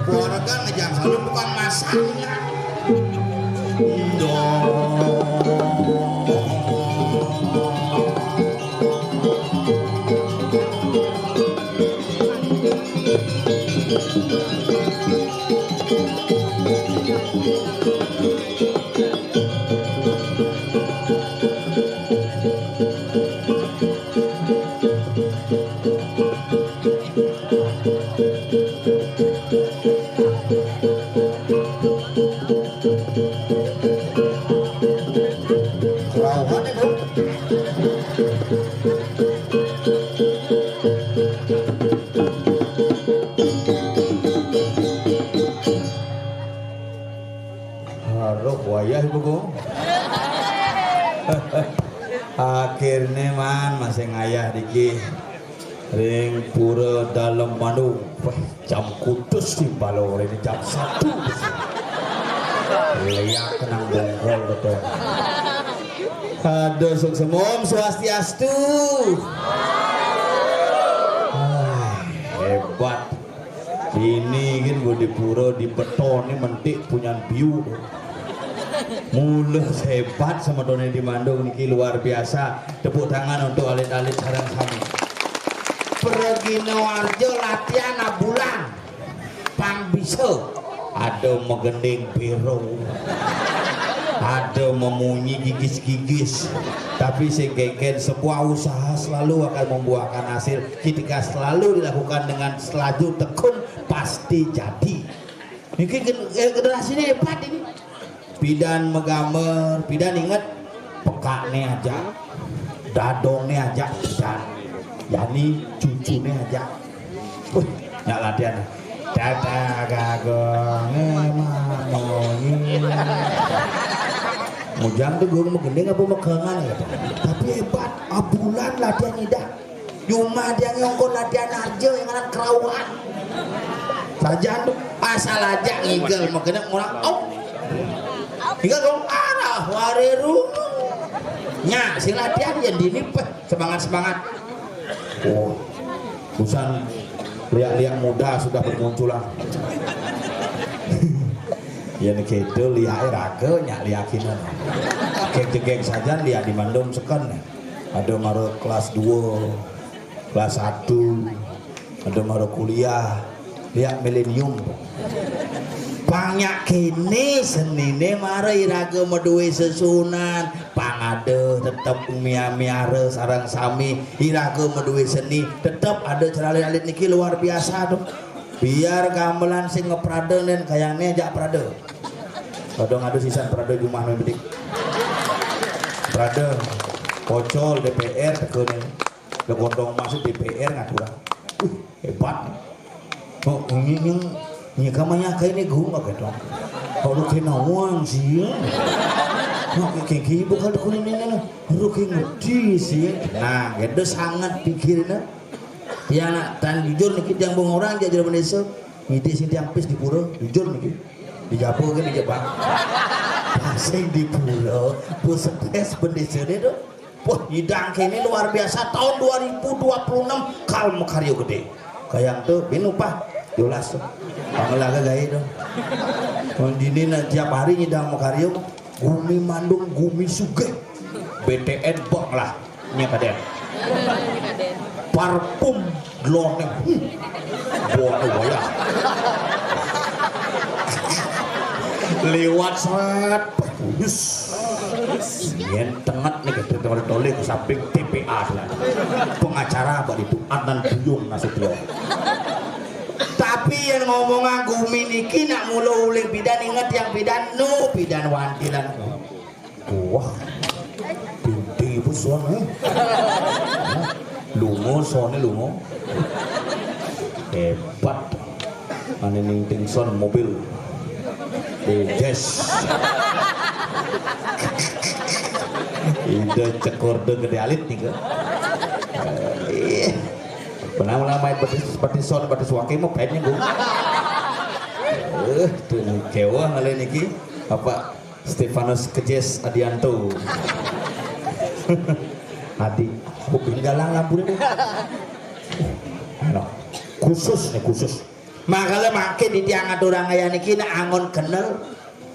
Keluarga ngejang salum bukan masaknya. Akhirnya man masih ngayah diki ring pura dalam Bandung. Jam kudus di Balor ini jam 1 lihat kenang bongkol betul. Aduh suksemum swastiastu. Hebat ini kan gue di pura di beton ini mentik punya biu. Mulus hebat sama Doni di Bandung niki luar biasa. Tepuk tangan untuk alit-alit sarang kami. Pergi Warjo latihan bulan pang bisa ada megending biru, ada memunyi gigis-gigis, tapi segegen sebuah usaha selalu akan membuahkan hasil ketika selalu dilakukan dengan selaju tekun pasti jadi. Ini generasi ini hebat ini. Bidan megamer, bidan inget pekaknya aja, dadongnya aja, bidan. Yani cucunya aja. Nyak latihan. Dada gagong emang mujang tuh gue mau gendeng apa mekengan ya. Tapi hebat, abulan latihan ida. Cuma dia ngongkon latihan aja yang kan kerawaan. Saja tuh asal aja ngigel mekenang orang oh. Hingga dong arah wariru. Nya si latihan yang dinipeh semangat-semangat. Oh, busan liak-liak muda sudah bermunculan. Ya nih gitu liak raga nyak liakinan. Geng-geng saja liak di Bandung sekan. Ada maru kelas 2, kelas 1, ada maru kuliah, liak milenium. Banyak kini senine mari raga meduwe sesunan pangade tetep miare sarang sami iraga meduwe seni tetep ada ceralit-alit niki luar biasa tuh biar gamelan sing ngeprade dan kayangnya jak prade kadang ada sisan prade jumah membedik prade pocol DPR tekeuneun legondong masuk DPR ngaturang hebat oh ini nya kamanya kayak ini gue nggak gitu, kalau kena uang sih, kayak gini bukan kulit ini lah, harus kayak ngerti sih, nah gitu sangat pikirin ya nak tan jujur nih kita yang bong orang jadi Indonesia, ngide sih tiang pis di pura, jujur nih, di Japo kan di Jepang, pasang di pura, pusat es Indonesia itu, wah hidang kayak ini luar biasa tahun 2026 kalem karyo gede, kayak tuh binupah. Jelas pangelaga gaya dong kondini tiap hari nyidang makaryo gumi mandung gumi suge BTN bok lah nyekaden parfum glone buat wayah lewat serat yen tenget nih gitu tolek samping TPA pengacara abad itu Adnan Buyung Nasution. Tapi yang ngomong aku niki nak mula uling bidan inget yang bidan nu bidan wantilan. Wah. Pinti ibu sono. Lungo sono lungo. Hebat. Ane ning tingson mobil. Yes. Ida cekor de gede alit nih ke. Benar-benar main seperti son seperti suaki mau pengen gue. Tuh kewa ngalain niki apa Stefanus Kejes Adianto. Adi, bukti galang lampu ini. Khusus nih khusus. Makanya makin di tiang orang ayah niki na angon kenal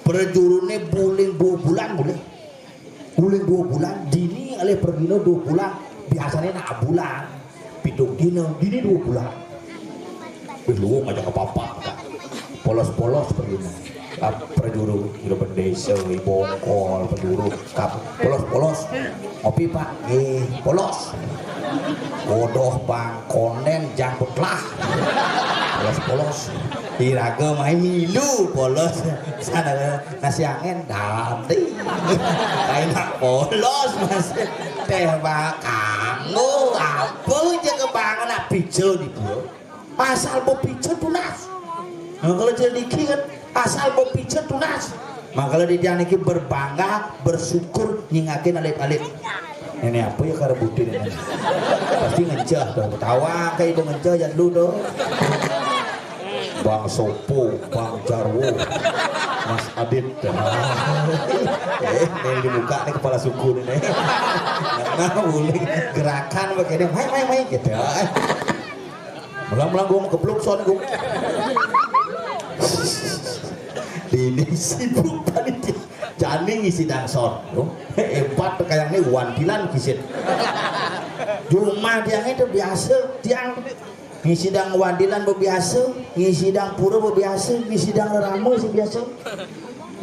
perjurune buling 2 bulan boleh. Buling 2 bulan dini oleh pergino 2 bulan biasanya nak bulan. Piduk dino, dini 2 bulan. Lu ngajak ke papa, polos-polos pergi. Perjuru, hidup desa, bongkol, perjuru, polos-polos. Ngopi pak, polos. Bodoh bang, konen jangkut lah. Polos-polos. Iraga main milu, polos. Sana nasi angin, dati. Enak polos mas. Teh kamu apa aja kebangan nak pijel di bawah. Asal mau pijel tunas. Nah, kalau jadi kan asal mau pijel tunas. Makanya di dia niki berbangga, bersyukur nyingakin alit-alit. Ini apa ya karena bukti ini? Pasti ngejah dong. Tawa kayak ibu ngejah ya dulu dong. Bang Sopo, Bang Jarwo, Mas Adit. Ini dibuka nih kepala suku nih. Nah, boleh gerakan begini, main gitu. Mulang-mulang gue mau keblok soalnya gue. Ini sibuk panitia. Jani ngisi dangsor. Empat kayak ini wantilan kisit. Rumah dia itu biasa tiang. Ngisi dang wandilan biasa, ngisi dang pura biasa, ngisi dang ramo sih biasa.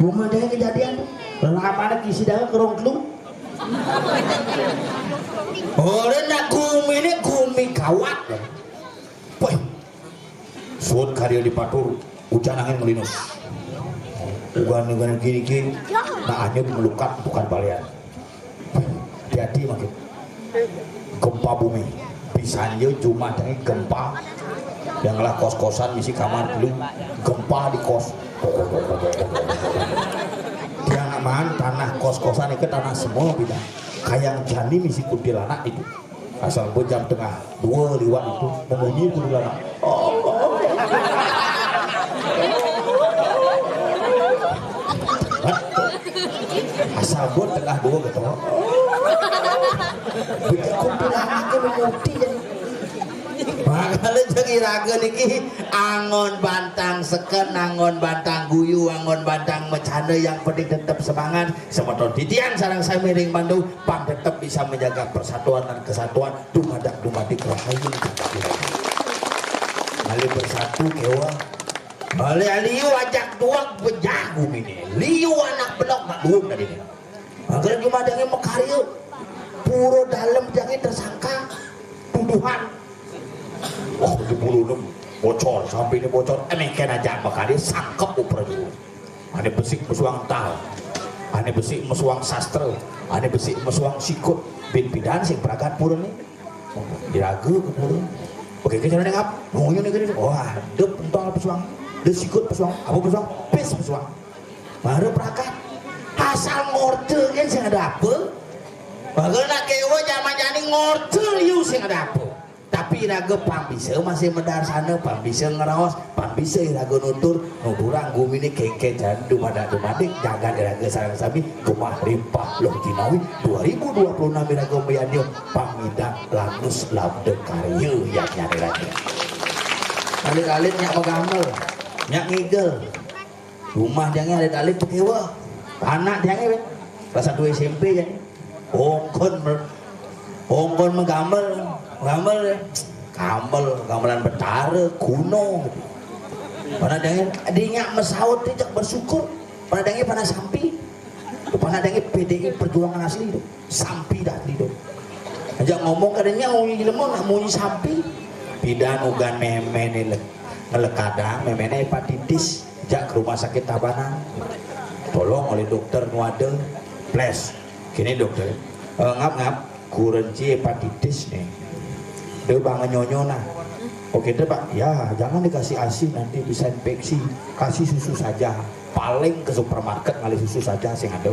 Rumah dia kejadian, lama ngisi dang kerong klung. Orang nak gumi ini gumi kawat. Woi, suut karya di patur, hujan angin melinus. Ugan gini, nak hanya melukat bukan balian. Hati-hati makin. Gempa bumi. Bisanya cuma dengan gempa yang lah kos-kosan misi kamar dulu gempa di kos dia ngaman tanah kos-kosan itu tanah semua beda kayak jani misi kuntilanak itu asal gue jam tengah 2 liwat itu membunyi kuntilanak asal gue tengah 2 gitu bikin kuntilanak ke memuti makanya jadi raga niki angon bantang seken, angon bantang guyu, angon bantang mecanda yang penting tetap semangat semeton titian sarang saya miring Bandung pang tetap bisa menjaga persatuan dan kesatuan dumadak dumadik rahayu kali bersatu kewa kali liu ajak tuang bejagung ini liu anak belok mak duung tadi ini makanya jumadangnya mekaryo puro dalam jangan tersangka tuduhan. Oh, 76 bocor sampai ini bocor. Emeken aja makanya sangkep uperju. Ane besik mesuang tal, ane besik mesuang sastra, ane besik mesuang sikut. Bin bidan sing perakat purun nih. Diragu ke purun. Oke kita nengap, ngoyo nih gini. Wah, dep entong pesuang, de sikut pesuang, apa pesuang, pes pesuang. Baru perakat. Asal ngorde kan sing ada apa? Bagel nak kewa jaman-jani ngorde liu sing ada apa? Tapi iraga pambisa masih mendar sana pambisa ngerawas pambisa iraga nuturang gumi ini kengke jandu dumadik jaga iraga sarang sami gemah rimpah loh jinawi 2026 iraga meyanyo pamidang langus labde karya yang nyari lagi alit-alit nyak megamel nyak ngigel rumah jangan alit-alit pekewa anak jangan kelas 1 SMP jangan ongkon menggamel gamelan betara kuno pada dengan adanya mesawat tidak bersyukur pada dengan pada sampi pada dengan PDI perjuangan asli itu sampi dah itu aja ngomong kadangnya ngomong lemon nak munyi sampi bidan ugan memen ini ngelekadang memene hepatitis jak ke rumah sakit Tabanan tolong oleh dokter nuade plus gini dokter ngap kurenci hepatitis nih dia banget nyonyona oke deh pak ya jangan dikasih ASI nanti bisa infeksi kasih susu saja paling ke supermarket ngali susu saja sih ada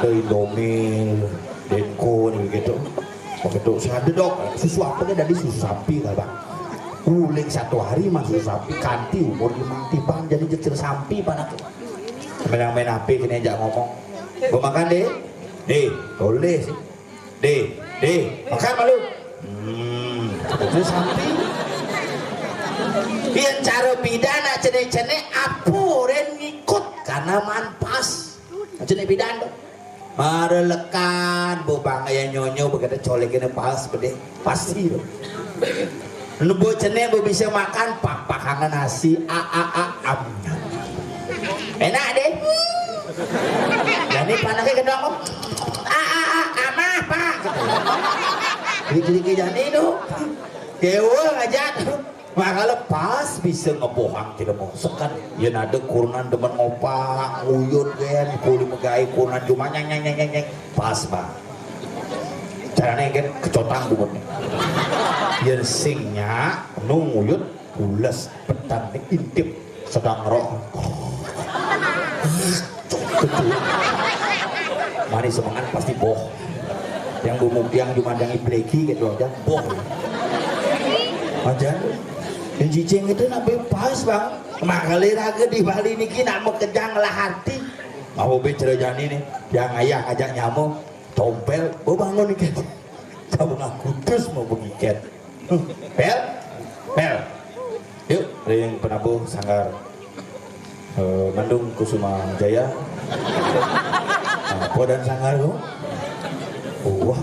Indomil Denko gitu oke tuh saya ada dok susu apa nih dari susu sapi lah bang uling 1 hari masuk sapi kanti umur 5 tiban jadi jecil sapi panak main HP kini aja ngomong gue makan deh boleh sih deh makan malu itu sapi yang cara pidana cene apuren ngikut karena manpas cene pidana marelekan bobang yang nyonyo berkata colek ini pas bede pasti loh nubo cene bisa makan pakangan nasi am enak deh jadi panasnya kedong amah pak gigi jadi itu kewa aja maka lepas bisa ngebohang tidak mau sekan ya nade kurunan demen ngopak nguyut kan kuli megai kurunan cuma nyeng pas pak caranya kan kecotang bubutnya yang singnya nunguyut bulas petan intip sedang roh mari semangat pasti boh yang bumuk yang dimandangi bleki gitu aja boh aja yang cicing itu nak bebas bang makali raga di Bali niki nak mekejang lah hati mau bicara jani nih yang ayah ajak nyamuk tompel oh bangun nih kamu ngaku terus mau begiket pel yuk ring penabuh sanggar Bandung Kusuma Jaya apa dan sanggar lo wah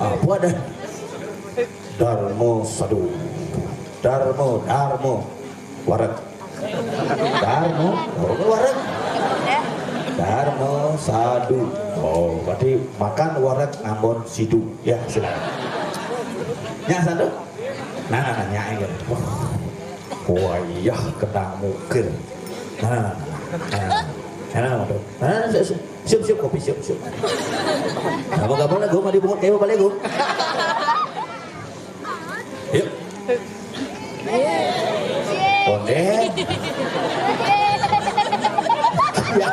apa dan Darmo Sadu Darmo warak Darmo Sadu oh berarti makan warak ngambon sidu ya silakan ya sadu nah nyanyi wah iya kena mukir nah siap kopi siap apa lah gue mau dibungkut kayak balik gue yuk onde ya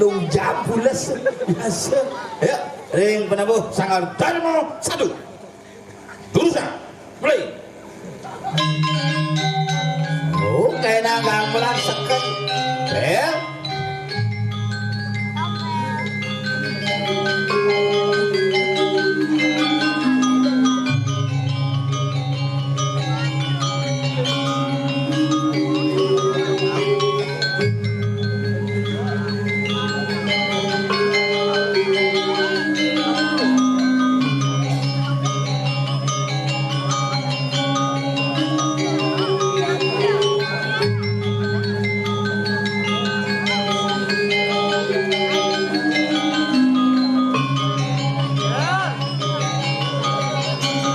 nung jam bules biasa ya ring penabuh sangat Darmo Sadu jurusan play oh kayak nanggang merasakan bel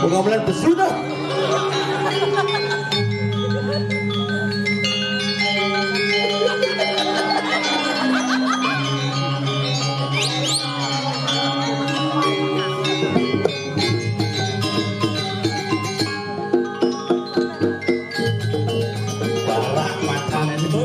pengambilan pesudah balah makanan itu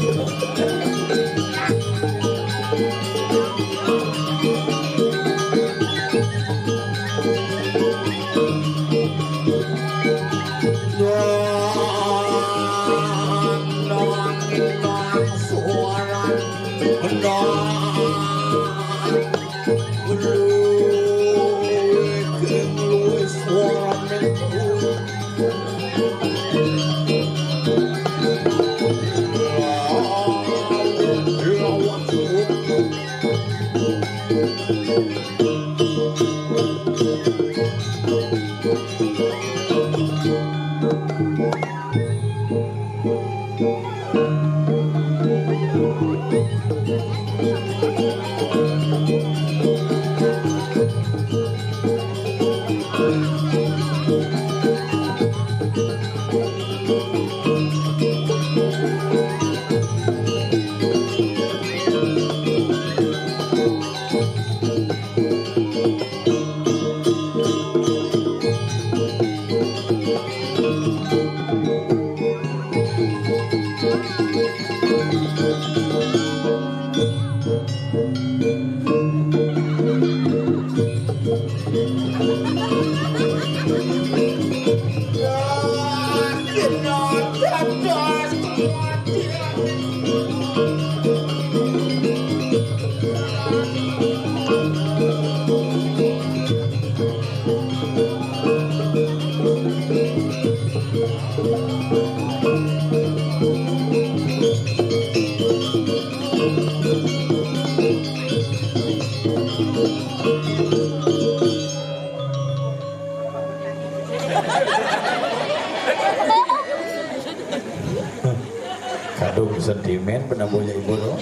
Kadung sentimen penampunya ibu lo.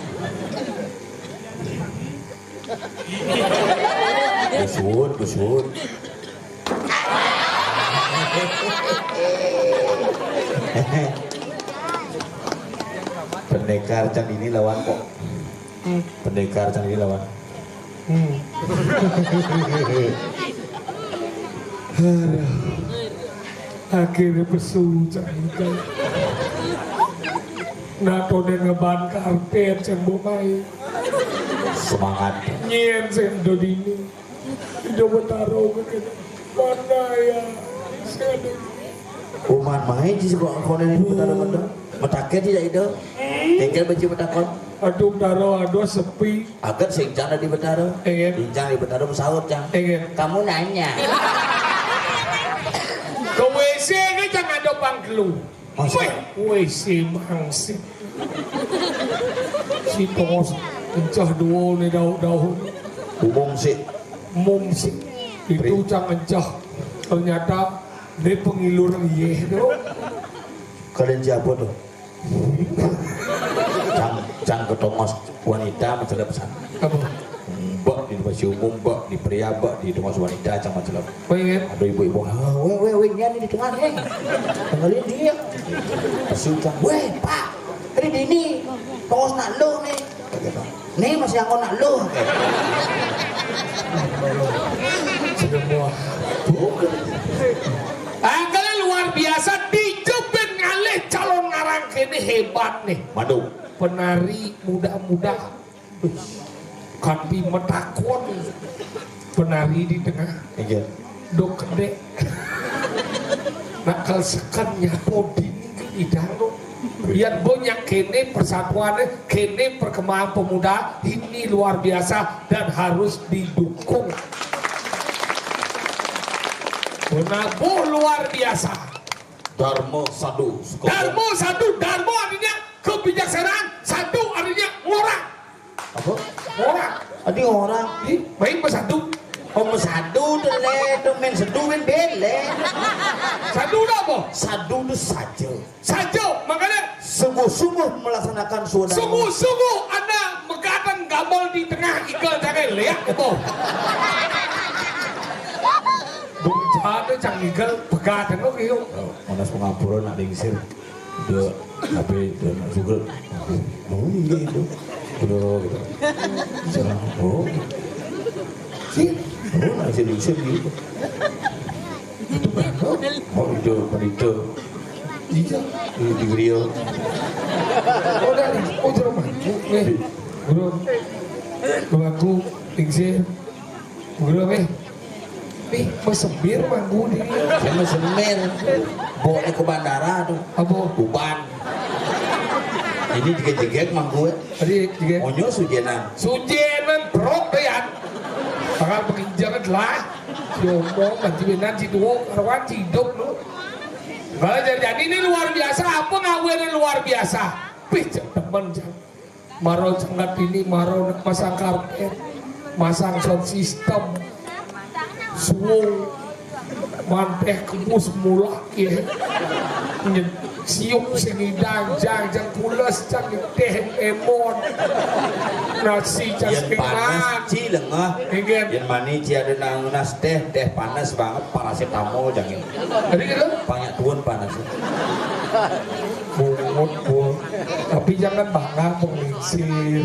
Kusut. Pendekar can ini lawan kok. Pendekar can ini lawan. Akhirnya pesuca itu. Nato dan ngeban karpet yang bukai. Semangat. Nyen sen dodini. Coba taruh ke mana ya? Saya Uman main sih kok konen ini benar-benar. Mataket tidak itu. Tinggal baju matakon. aduh taruh aduh sepi. Agar sing jana di betaro. Bincang di betaro pesawat jang. Kamu nanya. Ke WC kan jangan ada pangkelu. WC mangsit. Si tongos encah dua ni daun-daun. Umum sih. Mumsik itu jangan encah. Ternyata dia pengilur ye tu. Kalian siapa tuh? Cang ketongos wanita macam pesan. Apa? Mbak di tempat umum, mbak di pria, mbak di tongos wanita macam macam. Weh, Ada ibu-ibu, weh, ni di tengah ni. Tenggalin dia. Pesucang, weh pak, ini dini, tongos nak lo ni. Ni masih yang nak lo. semua. Kalian luar biasa dijebet ngalih calon ngarang kene hebat nih. Madu. Penari muda-muda. Kandi metakon. Penari di tengah. Iya. Dok kedek. Nakal sekan nyapo dini ke idano. Biar banyak kene persatuannya, kene perkembangan pemuda ini luar biasa dan harus didukung. Menabuh luar biasa. Darmo sadu. Darmo satu, darmo artinya kebijaksanaan, satu artinya orang. Apa? Orang. Adi orang. Baik bersatu. Sadu tu le, tu men sadu men bele. Satu apa? Sadu tu saja. Saja, makanya Sungguh-sungguh melaksanakan saudara. sungguh-sungguh Anda megatan gambol di tengah ikel jangan lihat itu. Bung jade cang ikel begatan lo kiyo. Manas pengapuran nak dingsir. Dia tapi dia nak juga. Oh ini itu. Udah gitu. Jangan. Oh. Sih. Oh nak dingsir gitu. Itu baru. Oh itu. Iya. Di grill. Oh dari, oh di rumah. Guru. Guru aku tinggi. Guru mesembir manggu di. Saya semir. Bawa ke bandara tuh. Apa? Uban. Ini jegek manggu. Tadi juga. Onyo sujenan. Sujenan brok deyan. Bakal penginjangan lah. Siomong manjinan ciduo karwan ciduk lu. Kalau jadi ini luar biasa, apa ngawin luar biasa? Pijak temen jam. Marau cengat ini, marau masang karpet, masang sound system, suung, manteh kemus mulak ya. siuk sinidang jang kules jang teh emon nasi jang Yang panas ci lengah. Ingin. Yang mani ci ada nangunas teh panas banget paracetamol jangan. Tadi gitu Banyak tuan panas. pungut tapi jangan bangga menginsir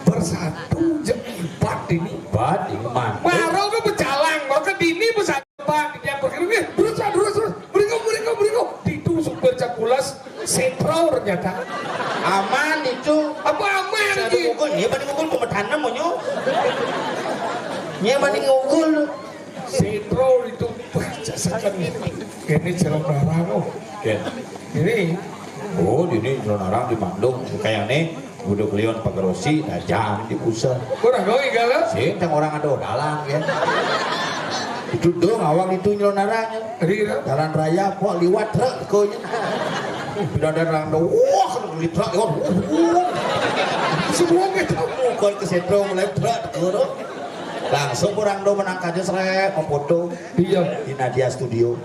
bersatu jeng ibat ini Bad ini mantap. baru ke berjalan maka dini bersatu ibat yang berkira terus berikut ditusuk bercakulas setro ternyata Aman itu. apa aman Saya lagi mukul, ya banding mukul pemetanam monyo. Ya banding mukul. setro itu bacasakan ini jalan barang Oke. ini Oh, ini orang di Bandung kayak nih udah kelion pagerosi, nah jangan diusah. kurang doi galau Sih, yang orang ada dalang ya. Itu dong awang itu nyelonaranya. tadi gitu Jalan raya kok liwat truk konya. Tidak ada orang do, wah di truk ya. semua gitu Mukul ke setro mulai truk turun. Langsung orang do menangkatnya seret memfoto iya di Nadia Studio.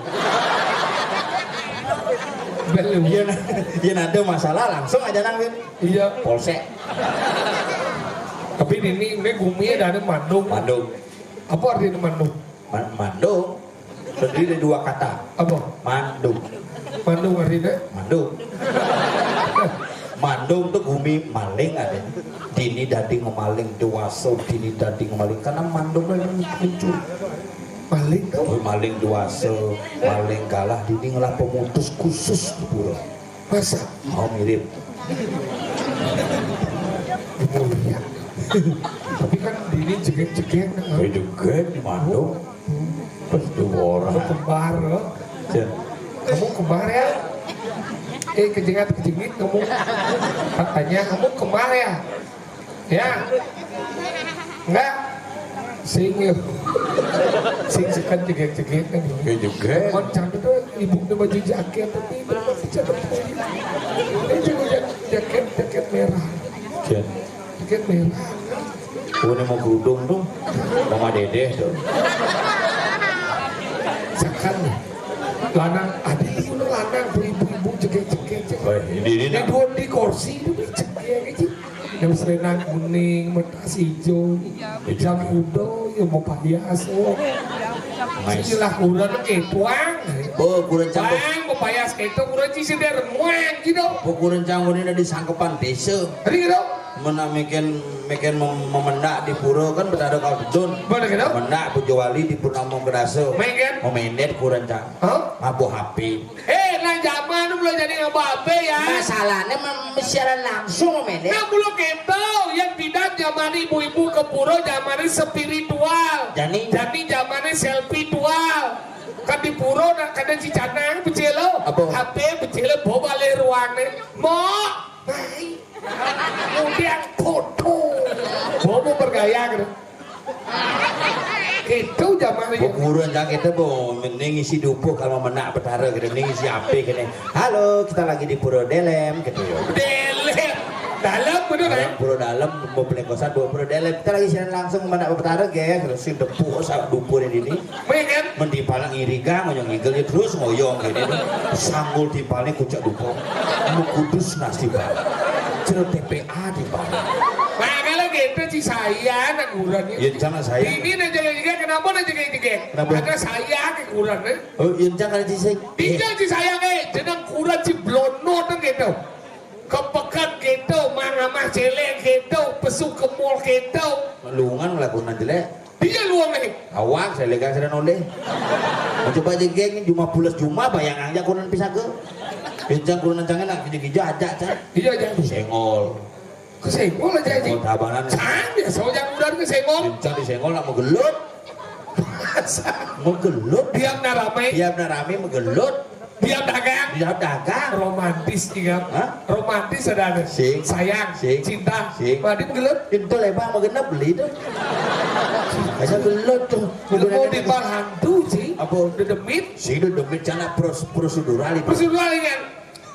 belum Iya ada masalah langsung aja nangin iya polsek tapi ini gumi dari Bandung Bandung. apa artinya Bandung Bandung terdiri dari dua kata. apa Bandung. Bandung artinya Bandung. Bandung tuh bumi maling ada. Dini dadi ngemaling dewasa, dini dadi ngemaling karena Bandung lagi muncul. maling tau Oh, maling dewasa, maling kalah dini ngelah pemutus khusus di pura. masa Oh mirip. mulia tapi kan dini jegek-jegek Oh juga di Bandung. Pas dua orang. kamu kembar loh. Jen. Kamu kembar ya kejengit kamu katanya kamu kembar ya enggak sing sekan jegek-jegek kan Oke juga. kan cantik tuh ibu tuh baju jaket tapi itu masih cantik ini juga jaket merah Jen. jaket merah Gue mau kerudung tuh, mama dedeh tuh. sekan lanang ada itu lanang tuh ibu-ibu jaket-jaket Oh, ini ini dua di kursi itu jaket gitu yang serenang kuning, metas hijau, jam udo, yang mau payas, Nice. Silah kurang ketuang, Oh, kurang campur. bang, mau payas ketuang kurang cisi der muang gitu, Pukulan canggung ini ada sangkepan desa. tadi gitu, Menamikan memendak di pura kan berada kau dudun. mana gitu, Mendak pujawali di purnama gerasa. main Memendet kurang cang. Hah? Mabu HP. nah zaman belum jadi ngababe ya, Masalahnya siaran langsung memendet. nah belum gitu, yang tidak zaman ibu-ibu ke pura zaman spiritual, Jadi zamannya selfie dual. Kan di pura nak kada cicanang becelo, Apa? HP becelo bawa balik ruangnya, mau, baik, kemudian foto, bawa bergaya gitu. Itu zaman itu. Pukulan cang kita bo mending isi dupo kalau menak betara gitu. Mending isi HP gini. Halo, kita lagi di Pura Delem gitu ya. Delem, dalam bener kan? Dalam pura dalam mau beli kosan dua pura dalam kita lagi siaran langsung menak betara guys terus si depu sak dupo di sini Pengen, mendipalang iriga ngoyong igel ya terus ngoyong gini sanggul dipaling kucak dupo mau kudus nasi bang cerita TPA dipaling nah kalau gitu si saya nak kurangnya. ya jangan saya Ini nak jaga-jaga kenapa nak jaga-jaga? Kenapa? Ada saya ke kurangnya. oh ya jangan dising Tinggal si saya jenang kurang si blono tuh gitu. Kepekat gitu, mangamah celeng gitu, pesu ke mall gitu. lungan melakukan jelek Dia luang nih. awak saya lega saya noleh mau coba jegeng cuma pulas cuma bayang aja kurang bisa ke kencang kurang kencangnya nak gini-gini aja cah Iya jadi. sengol Kesenggol aja aja. sengol tabanan Canggih, sojak udah kesenggol. kencang di sengol nak mau gelut mau gelut Diam na ramai, tiap rame mau gelut diam dagang. tiap dagang Romantis ingat. Hah? Romantis ada. Sing. Sayang, Sing. cinta. Sing. Madi gelut. itu lebar mau genap beli tuh masa gelut tuh Mau di bar hantu sih. apa Dedemit. sih itu demi cara prosedural itu Prosedural kan.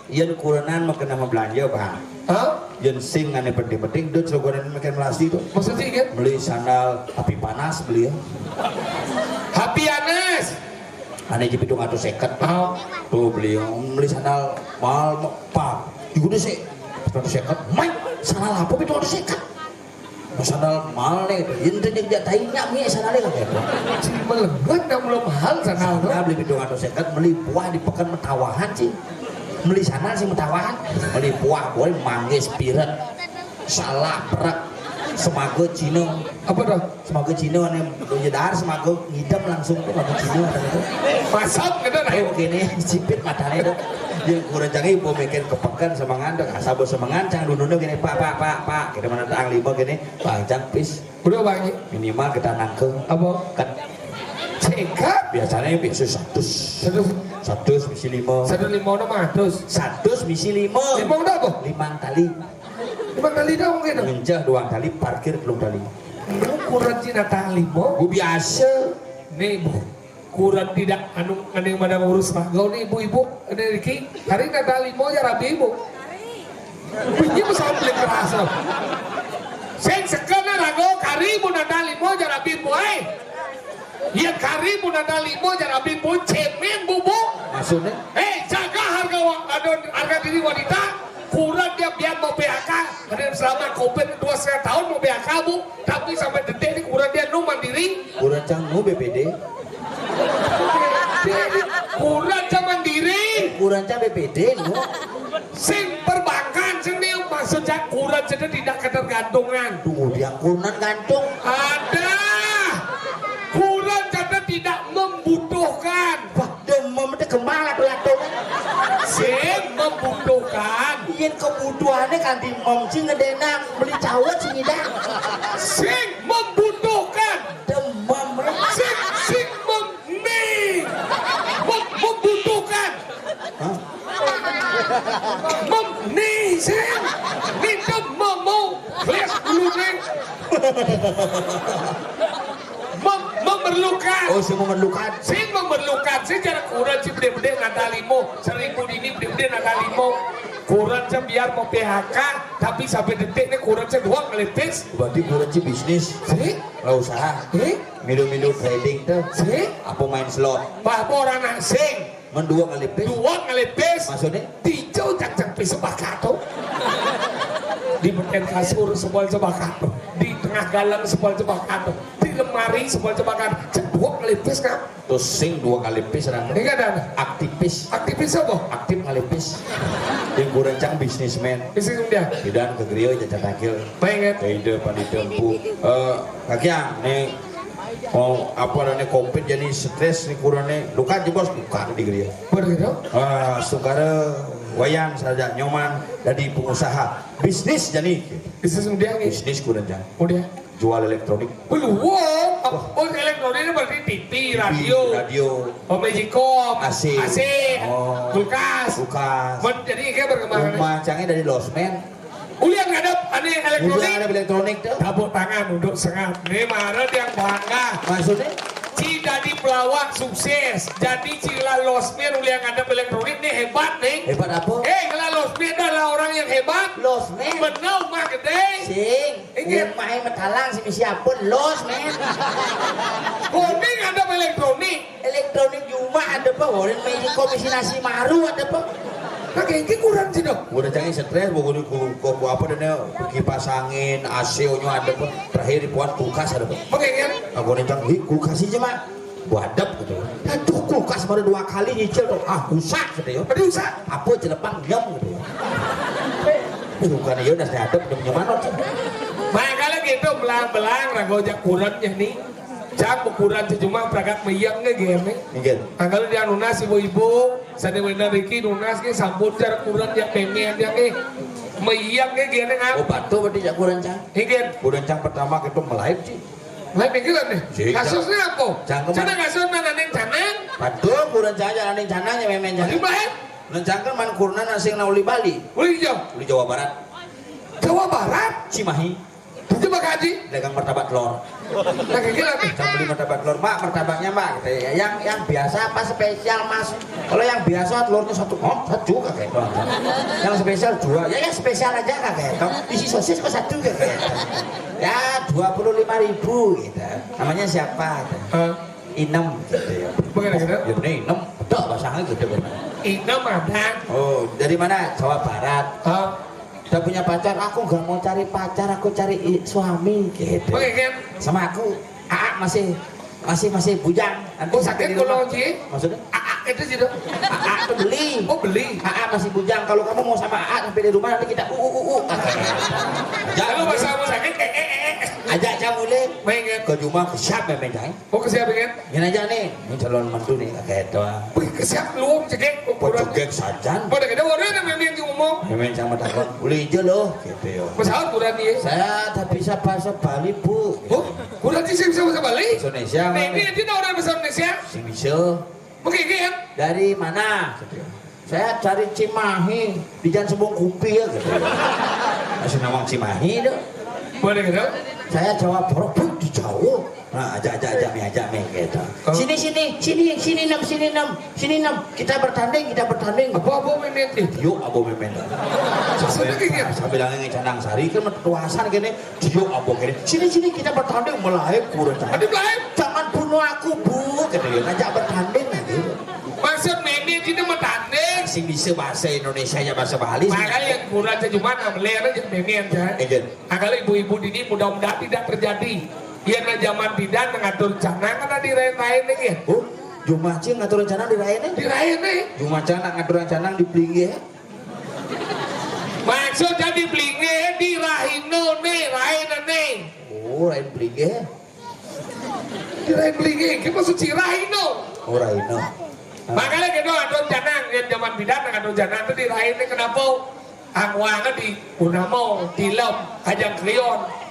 yang kurenan makan nama belanja bang Hah? yang sing ane penting-penting itu cokoran makan melasti tuh Maksudnya kan? beli sandal api panas beli ya Happy Anas. Ane jipi dong atau seket. Oh. Tuh beli sandal mahal pak. Juga sih. Atau seket. Main sandal apa itu atau seket? Sandal mahal nih. Intinya dia tanya mi sandalnya kan itu. Jadi melebat nggak belum mahal sandal tuh. Nah beli dong atau seket. Beli buah di pekan Metawahan sih. Beli sandal sih Metawahan. Beli buah boleh manggis piret. Salah berak. Semago Cino Apa dong? Semago Cino ane jedar semago ngidam langsung tuh semago Cino ada itu. Masuk gitu nah. Oh gini cipit matanya itu. Dia kurang canggih ibu mikir kepekan semangan dong asal semangan cang dulu gini pak kita mana tang lima gini panjang pis. Udah banyak. Minimal kita nangkeng Apa? kan Cekat. biasanya biasa 100 misi 5 105 nama 100. 100 misi 5 Limong dah apa? 5 kali 5 kali dah mungkin. ngenjah 2 kali parkir 2 kali. Ukuran Cina tang limo. Bu biasa Nih bu, kurang tidak anu yang pada ngurus ragau nih ibu-ibu, ini Riki, hari nada limo ya rabi ibu. Ini bisa beli kerasa. Sen sekena ragau karibu nada limo ya rabi ibu, ya karibu nada limo ya rabi ibu, cemen bubu. maksudnya Jaga harga diri wanita. Kurang dia biar mau PHK, ada selama COVID 2,5 tahun mau PHK bu, tapi sampai detik ini kurang dia nu mandiri. kurang canggu BPD Kurang mandiri. kurang cang BPD lu Sing perbankan sini maksudnya kurang jadi tidak ketergantungan. tunggu dia kurang gantung Ada kurang jadi tidak membutuhkan. wah demam itu kemana pelatung Sing membutuhkan. ingin kebutuhannya kan di mom sih ngedenang beli cawet sih ngidang Sing membutuhkan. demam Sing membutuhkan. hah? Nih sing itu mau les dulu nih. Memerlukan. oh semua memerlukan Sing memerlukan sih cara kurang sih bede-bede nada limo 1000 ini bede-bede nada limo kurang sih biar mau PHK tapi sampai detik ini kurang sih doang ngelipis berarti kurang sih bisnis sih lah usaha milu-milu trading tuh sih apa main slot apa orang nak sing mendua kali pis doang ngelipis maksudnya dijauh cak-cak pisebakato di beken kasur sebuah sebakato di tengah galang sebuah sebakato di lemari sebuah sebakato dua ngelipis kan terus sing 2 kali pis ini kan ada aktivis aktivis apa? aktif kali pis yang kurang cang bisnismen Bisnis dia tidak kegrio jajan takil pengen ide panitempu kakian nih mau apa nih kompet jadi stres nih kurangnya luka aja bos luka di geria begitu sukara wayang saja nyoman dari pengusaha bisnis jadi bisnis dia nih bisnis kurang cang udah jual elektronik belum oh elektroniknya berarti TV radio oh magicom AC oh, kulkas jadi kayak berkembang rumah cangnya dari losmen ulian ngadep aneh elektronik udah ada elektronik tuh tabuk tangan untuk sengat nih Maret yang bangga maksudnya Ci jadi pelawak sukses jadi Cila Losmir ulian ngadep elektronik nih hebat nih hebat apa? Cila Losmir adalah orang yang hebat losmen menau mah gede sing main metalang si siapun losmen kode ngadep elektronik cuma ada apa orang main komisi nasi maru ada apa nah kayaknya kurang sih dong udah jangan stres pokoknya kuku apa dan kipas angin AC nya ada apa terakhir di puan kulkas ada apa oke kan aku nentang kulkas aja mah buadap gitu aduh kulkas baru 2 kali nyicil tuh rusak gitu ya aduh usah apa jelepang nyam gitu ya bukan ya udah saya adep udah nyamanot makanya gitu belang-belang ragojak kurangnya nih cak ukuran sejumlah perangkat meyang nge game mungkin anggal dia lunas ibu-ibu sana wena Riki lunas ke sambut cara kurang yang pengen yang meyang nge game apa obat tuh berarti jak kurang cang ingin kurang cang pertama itu melive sih lain pikiran deh kasusnya apa Jangan cina kasusnya naneng canang betul kurang cang jalan cananya memang di bahan lencangkan man kurna nasi nauli Bali uli jauh di Jawa Barat Jawa Barat Cimahi itu bak haji dagang martabak telur nah kayak gila nih saya beli martabak telur mak martabaknya mak gitu ya. yang biasa apa spesial mas kalau yang biasa telurnya satu kakek yang spesial 2 ya yang spesial aja kakek isi sosis kok 1 kakek ya 25.000 gitu namanya siapa inem gitu ya. Bagaimana gitu? Ya bener inem, betul bahasanya gitu bener. Inem ada. Oh, dari mana? Jawa Barat. Oh, Udah punya pacar, aku nggak mau cari pacar, aku cari suami gitu. bagaimana? Sama aku, masih bujang. Nanti Oh, sampai sakit di rumah. kalau sih? Maksudnya? Itu sih dong. Itu beli. Oh, beli. Masih bujang. Kalau kamu mau sama sampai di rumah nanti kita Kalau masa sakit, ajak aja mulai. Pengen. Ke rumah ke siap memang jang. Oh, kesiap pengen? Gini aja nih, ini calon mantu nih kayak itu. Wih, kesiap lu cekek. Pocogek sajan. Oh, udah orang yang memang ngomong. Memang sama takut. Boleh aja loh, gitu ya. Pesawat kurang nih. Saya tak bisa bahasa Bali bu. Oh, kurang sih bisa bahasa Bali. Indonesia. Nah, ini orang bahasa Indonesia. Si bisa. Bagaimana? Dari mana? Saya cari Cimahi di Jalan Sebong Kupi ya gitu. Masih namang Cimahi dong. Boleh gitu? Saya jawab borok di Jawa. Nah, ajak me gitu. Sini enam. Kita bertanding. Apa memang itu? Yuk abo memen. Saya bilangnya ngecanang sari kan ketuasan gini. Yuk abo gini. Sini kita bertanding melahir kurang. Ada lain. Jangan bunuh aku bu. Gitu ya. Ngajak bertanding lagi. Maksud memang itu bertanding. Sing bisa bahasa Indonesia ya bahasa Bali. Makanya yang kurang cuma namanya aja memang kan. Akal ibu-ibu ini mudah-mudahan tidak terjadi. Iya na zaman bidan mengatur canang kan di lain-lain nih. Oh, Jumaci ngatur rencana di lain Di lain nih. Jumaci ngatur rencana di Plinge. Maksudnya di Plinge di Rahino nih, lain nih. Oh, lain Plinge. Di lain Plinge, kita maksud si Rahino. Oh, Rahino. Makanya kita ngatur canang, yang zaman bidan ngatur canang itu di lain nih kenapa? Angwangnya di Purnamo, di Lom, Kajang Krion.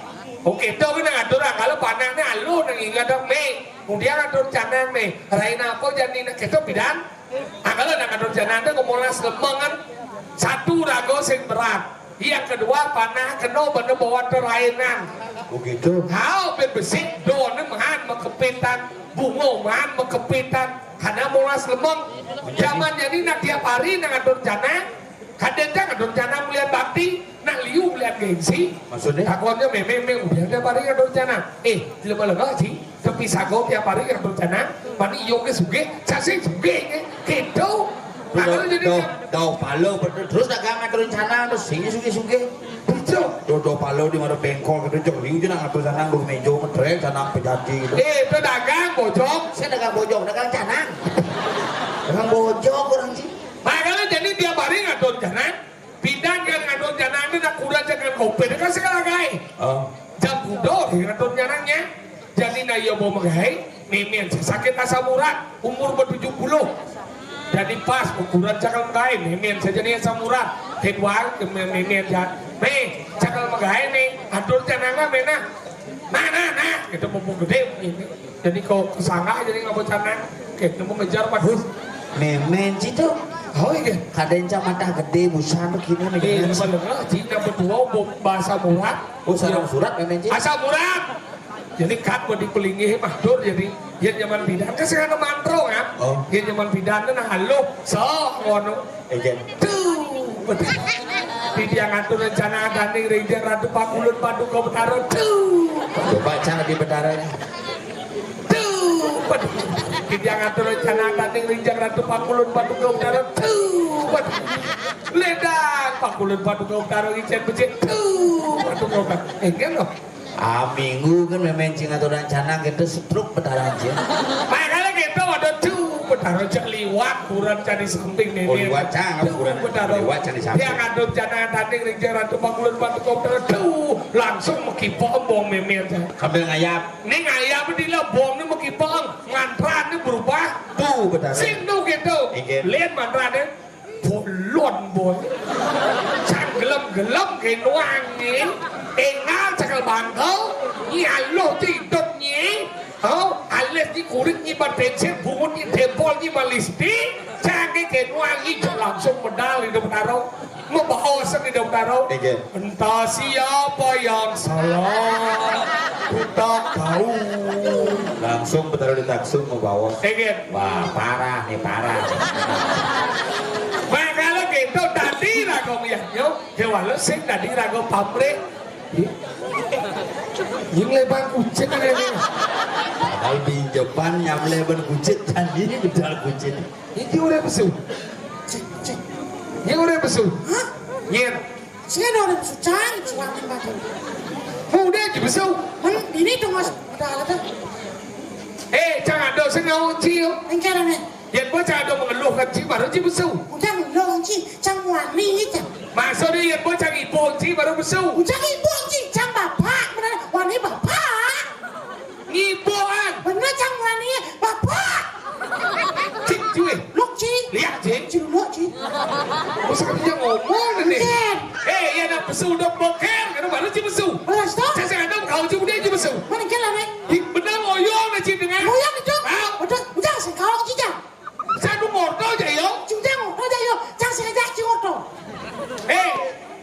Oke, itu kan ngatur kalau panangnya alu nang ingat dong me. Kemudian ngatur canang me. Lain apa jadi nak kita bidan? Kalau nak ngatur canang itu kemulas lemangan satu rago sing berat. Yang kedua panah kena bener bawa terlainan. Begitu. Kau berbesik doa mahan mekepitan bungo mahan mekepitan karena mulas lemong. Zaman jadi nak tiap hari nak ngatur canang. Kadang ngatur canang melihat bakti. Nak liu melihat gengsi. Maksudnya? Takutnya memang udah tiap hari ngatur canang. Lemah-lemah sih. Tapi sago tiap hari ngatur canang. Mani yoga suge, cacing suge. Gitu. Do palo terus dagang ngatur canang terus sini suge. Betul. Do palo di mana bengkol gitu jok liu jangan ngatur canang do mejo medrek canang pejati gitu. Itu dagang bojong. Saya dagang bojong, dagang canang. Dagang bojong orang sih. Makanya jadi tiap hari ngatur canang. Bidan kan ngatur canang itu nak kurang jangan kopi kan segala gai. Jam budo ngatur canangnya. Jadi na iya mau menggai, mimin sakit asam urat umur ber-70. Jadi pas ukuran cakal menggai, mimin saja nih asam urat. Kedua mimin jangan. Nih cakal menggai nih, ngatur canangnya mana? Nah, itu mumpung gede ini. Jadi kau kesangka jadi nggak mau canang, kita mau ngejar padus. Memen situ. Oh iya. Kadenca mata gede busan begini Ini sebenarnya Cina berdua bahasa murad. Oh sarang surat memen sih. Asal murad. Jadi kan mau dipelingi mahdur jadi dia zaman bidan kan sekarang mantro kan. Dia zaman bidan kan halo so ngono. Tuh betul. Di dia ngatur rencana danding rinjang ratu pakulun padu kau betaro. Tuh. Coba cara di betaranya. Tuh betul. Dia ngatur rencana danding rinjang ratu pakulun padu kau betaro. Tuh betul. Ledang pakulun padu kau betaro ijen becik. Tuh padu kau betaro. Enggak loh. Minggu kan memang aturan canang gitu setruk betar aja. Makanya gitu ada tuh betar aja liwat kurang cari samping nih. Oh liwat canang kurang liwat cari samping. Dia ngaduk canang tadi rinjang ratu pakulun batu komputer tuh langsung mekipong bom memir aja. Kambil ngayap. Ini ngayap di lah bom ini mekipong ngantran ini berubah. Tuh betar. Sindu gitu. Lihat mantrannya. Bolon boy. Cang gelem kayak nuangin. Engal cakal bangkau, nyalo tidak nyi, alis ni kulit ni berpensil, bungun ni tebol ni malisti, canggih kenuangi langsung medal di dalam membawa di dalam entah siapa yang salah, kita tahu. Langsung betul ditaksum membawa. Wah parah nih parah. Kalau gitu tadi ragu miyaknya, kewalau sing tadi ragu pamrih. Những lời ban của chết anh em Albi Japan nyamle ben kucit dan ini bedal kucit. Ini udah besu. Ini udah besu. Hah? Nyer. Saya ada orang sucang, suami batu. Udah aja besu. Ini tuh mas, udah ada tuh. Jangan dong sengaja cium. Enggak ada nih. Yang bocah ada mengeluhkan cium baru cium besu. Udah belum sih, cang wani itu. Maksudnya yang bocah ibu cium baru besu. Udah ibu sih, cang bapak, benar wani bapak. Ibuan. Benar cang wani bapak. Cik cuy. Luk sih. Lihat cik. Ciluk sih. Masa kamu yang ngomong nih? Ken. Ya nak besu udah boker, kan baru cium besu. Belas tuh. Saya ada kau cium dia cium besu. Mana jalan nih? Benar ngoyong na cium dengan. Ngoyong itu. Udah sekarang kita. Saya nu ngoto aja yo. Chúng ta ngồi đó đây rồi, Trang sẽ ra chưa ngồi rồi.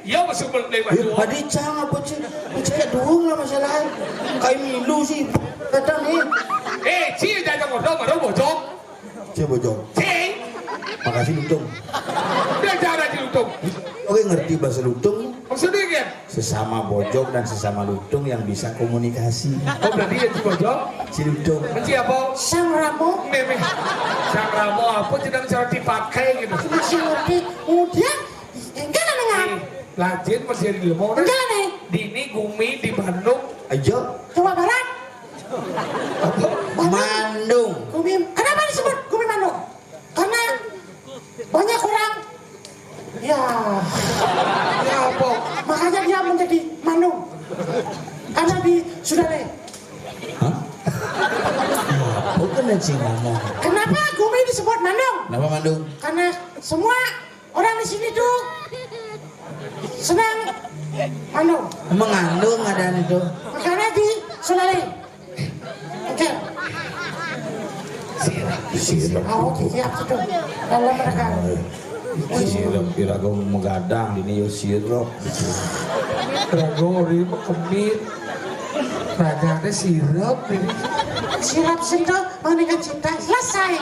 Yo besu beli baju. Padi cang apa sih? Saya doang lah masalah. Kayak milu sih. Kadang nih. Cia jangan ngoto baru bocok. Saya bojong. Cing. Makasih Lutung. Dia cara di lutung. Oke ngerti bahasa Lutung. Maksudnya kan? Sesama bojong dan sesama Lutung yang bisa komunikasi. Oh berarti dia cuma bocok. Si Lutung. Menci apa? Sang Ramo, Meme. Sang Ramo apa tidak cara dipakai gitu. masih ngerti. Kemudian, enggak ada dengar. Lajin masih di lemong. Enggak nih. Di ini Gumi di Bandung. Ayo. Jawa Barat. Bandung. Gumi. Kenapa disebut Gumi Bandung? Karena banyak orang. Ya, Ya apa? makanya dia menjadi Bandung. Karena di Sudane. Hah? Bukan sih ngomong. Kenapa Gumi disebut Bandung? Kenapa Bandung? Karena semua orang di sini tuh senang Bandung. Mengandung ada itu. Makanya di Sudane. Oke. Sirap. Oh, siap sudah. Dalam mereka. Sirap kira kau menggadang ini yo sirap. Ragori kemit. Raganya sirap ini. Sirap sentuh mengenai cinta selesai.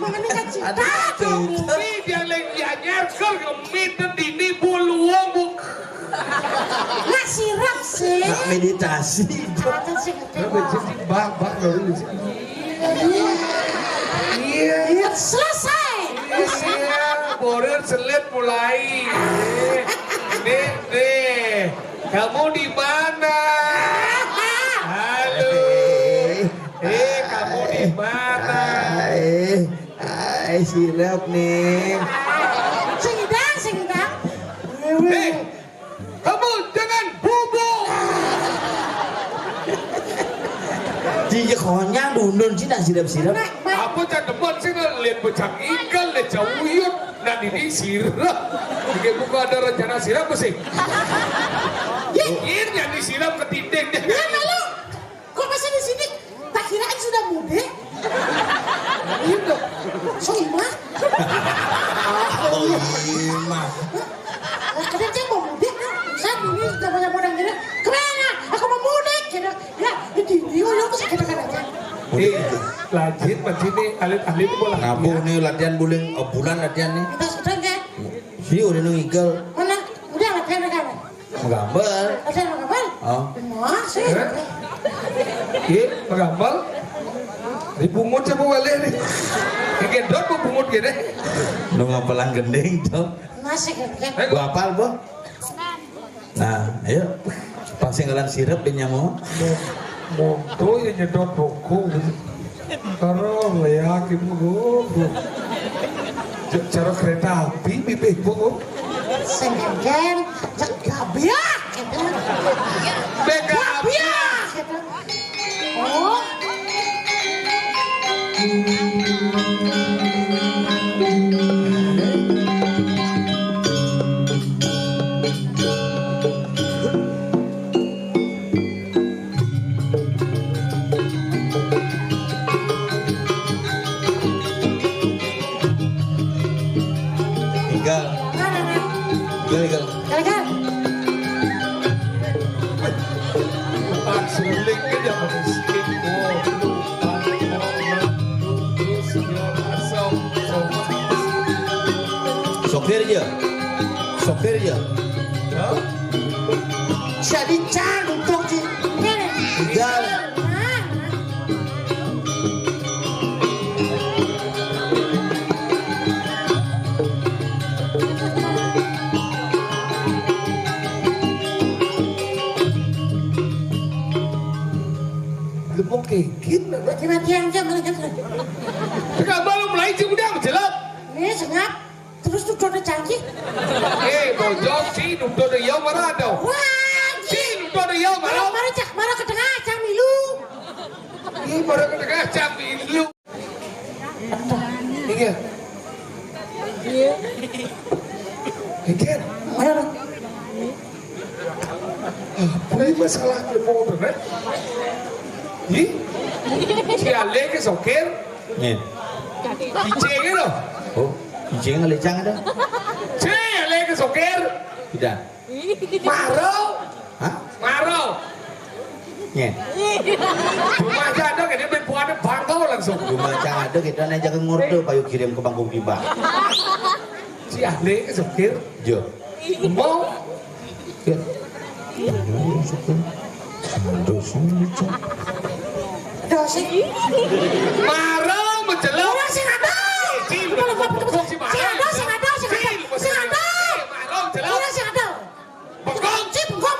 Mengenai cinta. Gumi dia lagi nyerkel kemit dan dini buluang buk. Nggak sirap sih. Nak meditasi. Ada sih Jadi bak dari sini. Iya. Selesai. Iya, borer selet mulai. Nih, kamu di mana? Halo. Kamu di mana? Sirap nih. Singidang. Kamu jangan bubuk. Jadi konyang dundun sih nak sirap-sirap. Apa jangan depan sih lihat becak ikan, lihat jauh nah ini sirap. Jika buka ada rencana sirap sih. Ini yang disiram ke dinding. Ya malu. Kok masih di sini? Tak kirain sudah muda. Itu. So imah. Oh iya. Kadang saya mau mudik, saat ini sudah banyak orang gini, kemana? Aku mau mudik, gitu. Ya, di video lo bisa kita aja. Lajit macam ni alit-alit bola. Ngabuh nih latihan bulan latihan nih. Kita sudah kan? Sini udah nungigel. Mana? Udah latihan kan? Menggambar. Latihan apa? Oh. Wah, sih. Mengambal. Dipungut siapa balik ni? Gendot mau pungut gini. Lu ngapalan gending tuh. Masih kan? Gua apal boh. Nah, ayo. Pasinggalan sirap di nyamuk. Moto yang nyedot buku. Karo leak ibu buku. Cara kereta api bibih buku. Sengaja, jaga biak, gitu. Bega Biak, gitu. Oh. Igal. Kan? suling kan ya miskin. Sopir aja. Sopir aja. Hah? Ican untuk Ci. Kene. Ican. Kikit na. Mati-matian aja malah gitu. Teka belum mulai sih udah menjelap. Ini sengap. Terus tuh udah canggih. Bojo si nudo de yo marah dong. Wah, Si nudo de yo marah. marah ke tengah cang milu. Ih, marah ke tengah capi lu. Iya. Ikan. Mana? Apa ini masalah mau bener? Ih, si Ale ke soker. Nih. Iceng itu. Oh, iceng alecang ada? Si Ale ke soker. Tidak. Marau. Hah? Marau. Nih. Cuma aja ada kan dia berpuasa bangkau langsung. Cuma cang ada kita nanya ke ngordo payu kirim ke Bangkok Tiba. Si Ale ke soker. Jo. Mau. Ket. Dosi. Marau menjelap. Orang sing ada. Si udah bokong si marau. Sing ada, sing ada, sing ada. Sing ada. Marau jelap. Orang sing ada. Bokong. Si bengkok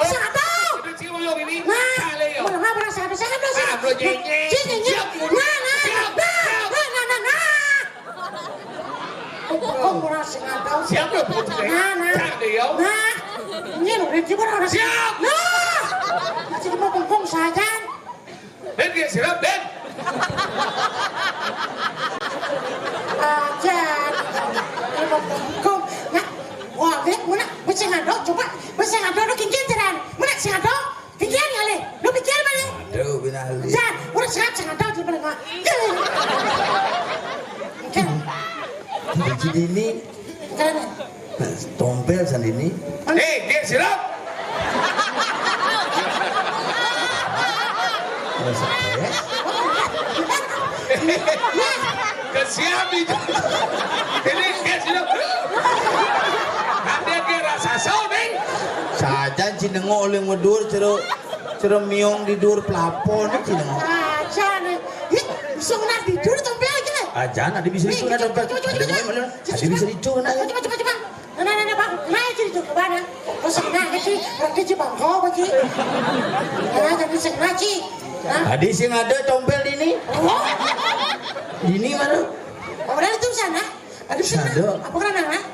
sing ada. Si uyung ini. Nah, Ale yo. mana mana sing ada, sing ada, sing ada. Bro nyenye. Si nyenye. Bengkok orang sing ada. Siap lo putih. Ale yo. Nah, ini loh, dia orang Siap. Nah, masih mau bengkok saja. Ben dia siap Ben. Aja, ini mau bengkok. Nah, wah, lihat mana? Masih ada, coba. Masih ada, lo kincir teran. Mana sih ada? Kincir ya le. Lo pikir mana? Aduh, binali. Jangan, udah sehat sih ada di mana? Kan? Jadi ini Kan? tompel sandini. Dia siap. Kesiap itu. Ini dia siap. Dia kira sasau nih. Saja cinengo oleh ngedur cero miong di dur plafon cinengo. Aja nih. Ih, bisa nak tidur tompel lagi nih. Aja ada bisa itu na dompet. Ada bisa itu na. Coba. Nah, bang. Nah, jadi tuh ke mana? Kau senang sih? Berarti si bang kau bagi. Nah, jadi senang sih. Adi sing ada tompel ini. Oh, Ini mana? oh, dari itu sana. Ada sana. Sana. Apa kan anak?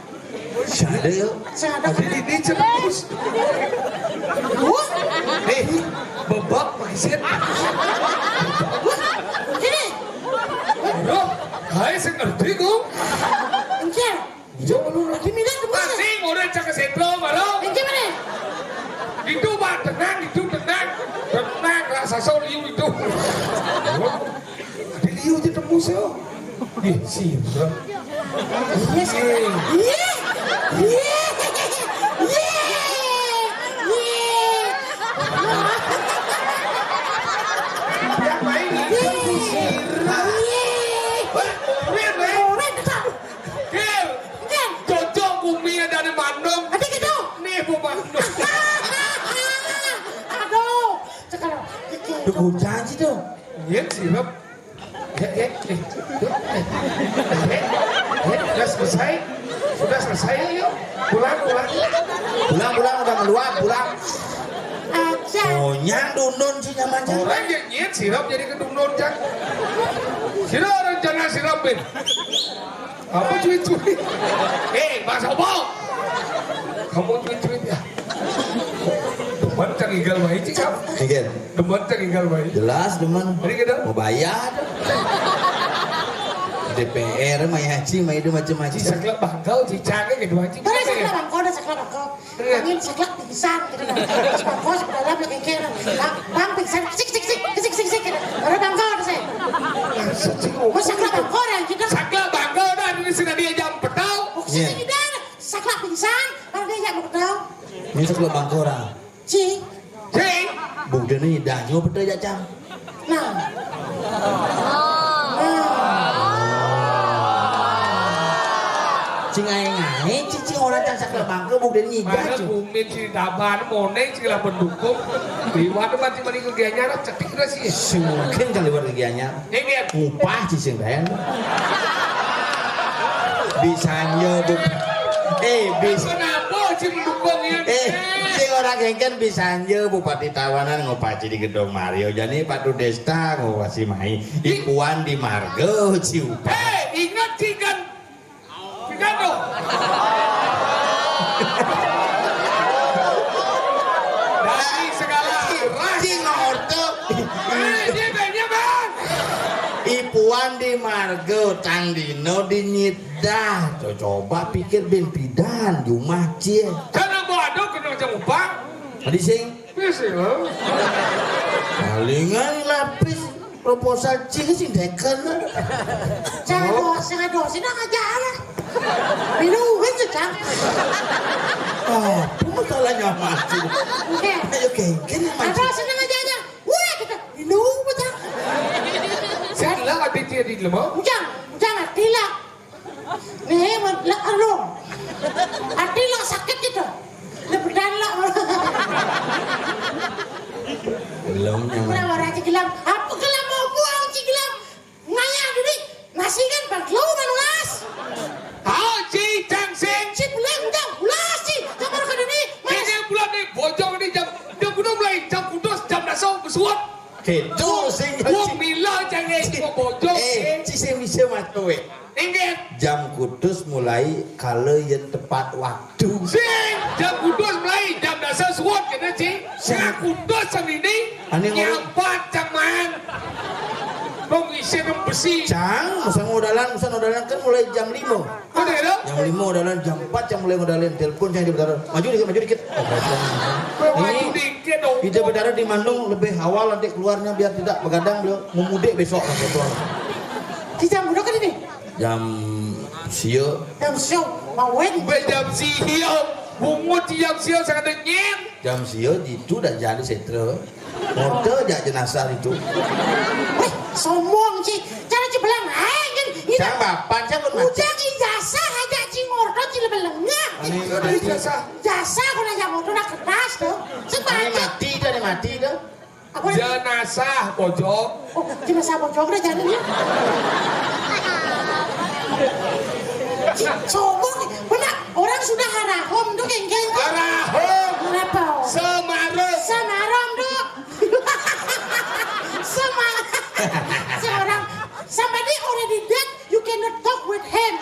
Sada yo. Sana. Ini cekus. Wah, Bebak makin. ini. Bro, hai saya ngerti kok. Encir. Jauh lu Lagi minat ke mana? masih udah cak ke sentro malam. Encir mana? Itu bang tenang, tenang rasa liu itu. Ada liu di tembus yo. Ih, sih bro. Yes. Iya. Yang main Kir, cocok kumia dari Bandung. Ada gitu. Nih bu Bandung. Aduh, sekarang. Duh janji tuh. Iya sirup. Sudah selesai. Sudah selesai yuk. Pulang. Pulang udah meluap pulang. Aja. Oh nyang dundun sih nyaman cang. Orang yang nyet sirup jadi kedung nonjak. Sirup rencana sirupin. Apa cuit-cuit? Mas Obo. Kamu cuit-cuit ya? Demen cang igal bayi sih kamu. Igen. Demen cang igal bayi. Jelas demen. Ini kita. Mau bayar. DPR mah haji mah itu macam-macam. Saklek bangkau cicaknya gitu aja. Boleh saklek bangkau, ada saklek bangkau. Angin saklek pingsan gitu kan. Terus bangkau sebenarnya belakang kira. Bang pingsan, sik. Baru bangkau ada saya. Mau saklek bangkau yang kita. Saklek bangkau dah ini sudah dia jam petau. Maksudnya kita saklek pingsan, baru dia yang mau Ini sekolah bangkora. Ci. Cing. Bukti ini dah juga betul ya cang. Nah. Cing aing cing orang cang sakla bangke bugden nyiga. Mana bumin si daban moneng si lah pendukung. Liwat mati mani kegianya cetik dah sih. Mungkin kali luar kegianya. Ini Upah cing dayan. Bisanya bu. Bisa. kenapa si pendukungnya? Sing orang kengken bisanya Bupati Tawanan ngopaci di gedung Mario. Jadi Pak Dudesta ngopasi mai. Ipuan di Margo Ciupa. Ingat sih kan? Ingat dong. Dari segala Cing orto. dia kayaknya bang. Ipuan di Margo Candino di Nyidah. Coba pikir ben pidan Jumah cie. Jangan bodoh kena macam upah. Tadi sing Bisa loh. palingan lapis proposal cie sing deken. Jangan dosi nak aja lah. Minum kan sedang. Apa masalahnya mati? Oke. Ayo kengken mati. Ada senang aja. Udah kita minum betul. Saya bilang ada dia di lemah. Ujang atila. Nih lah alung. Atila sakit gitu. Lebedan lah. Belum nyaman. Kenapa raja gelam? Apa gelam mau buang si gelam? Nanya dulu. Nasi kan bergelau manulas. Haji Cangsing. Si belum ujang ulas si. Kamar kan ini. Ini bulan ni bojong ni jam. Dia guna mulai jam kudus jam dasar bersuap. Gitu sing. Gua bilang jangan bojong. Ci sing bisa matoe. Ingat. Jam kudus mulai kalau yang tepat waktu. Sing jam kudus mulai jam dasar suap kena cing. Jam kudus sama ini. Nyampat caman. Bang isi besi. Cang, masa ngodalan kan mulai jam 5. Kau dah ada? Jam 5 ngodalan, jam 4 yang mulai ngodalan. Telepon saya di Betara. Maju dikit. Maju dikit dong. Di Betara di Bandung lebih awal nanti keluarnya biar tidak begadang beliau. Mau mudik besok. Di jam berapa kan ini? Jam sio. Jam show. Mau wen. Jam siang. Bungut jam siang sangat dengin. Jam sio itu udah jadi setre. Motor aja jenazah itu. Wih, sombong sih. Cara cibelang kan. Cang bapan, cang pun mati. Ujang ijazah aja cingordo cilebelengah. Jasa kau nanya motor nak kertas tuh. Sebanyak. Mati dah. Apa? Jenazah pojok. Oh, jenazah bocor udah jadi. Sombong, benar. Orang sudah harahom tuh geng-geng. Harahom. Kenapa? Semarum. Tuh. Seorang. Somebody already dead. You cannot talk with him.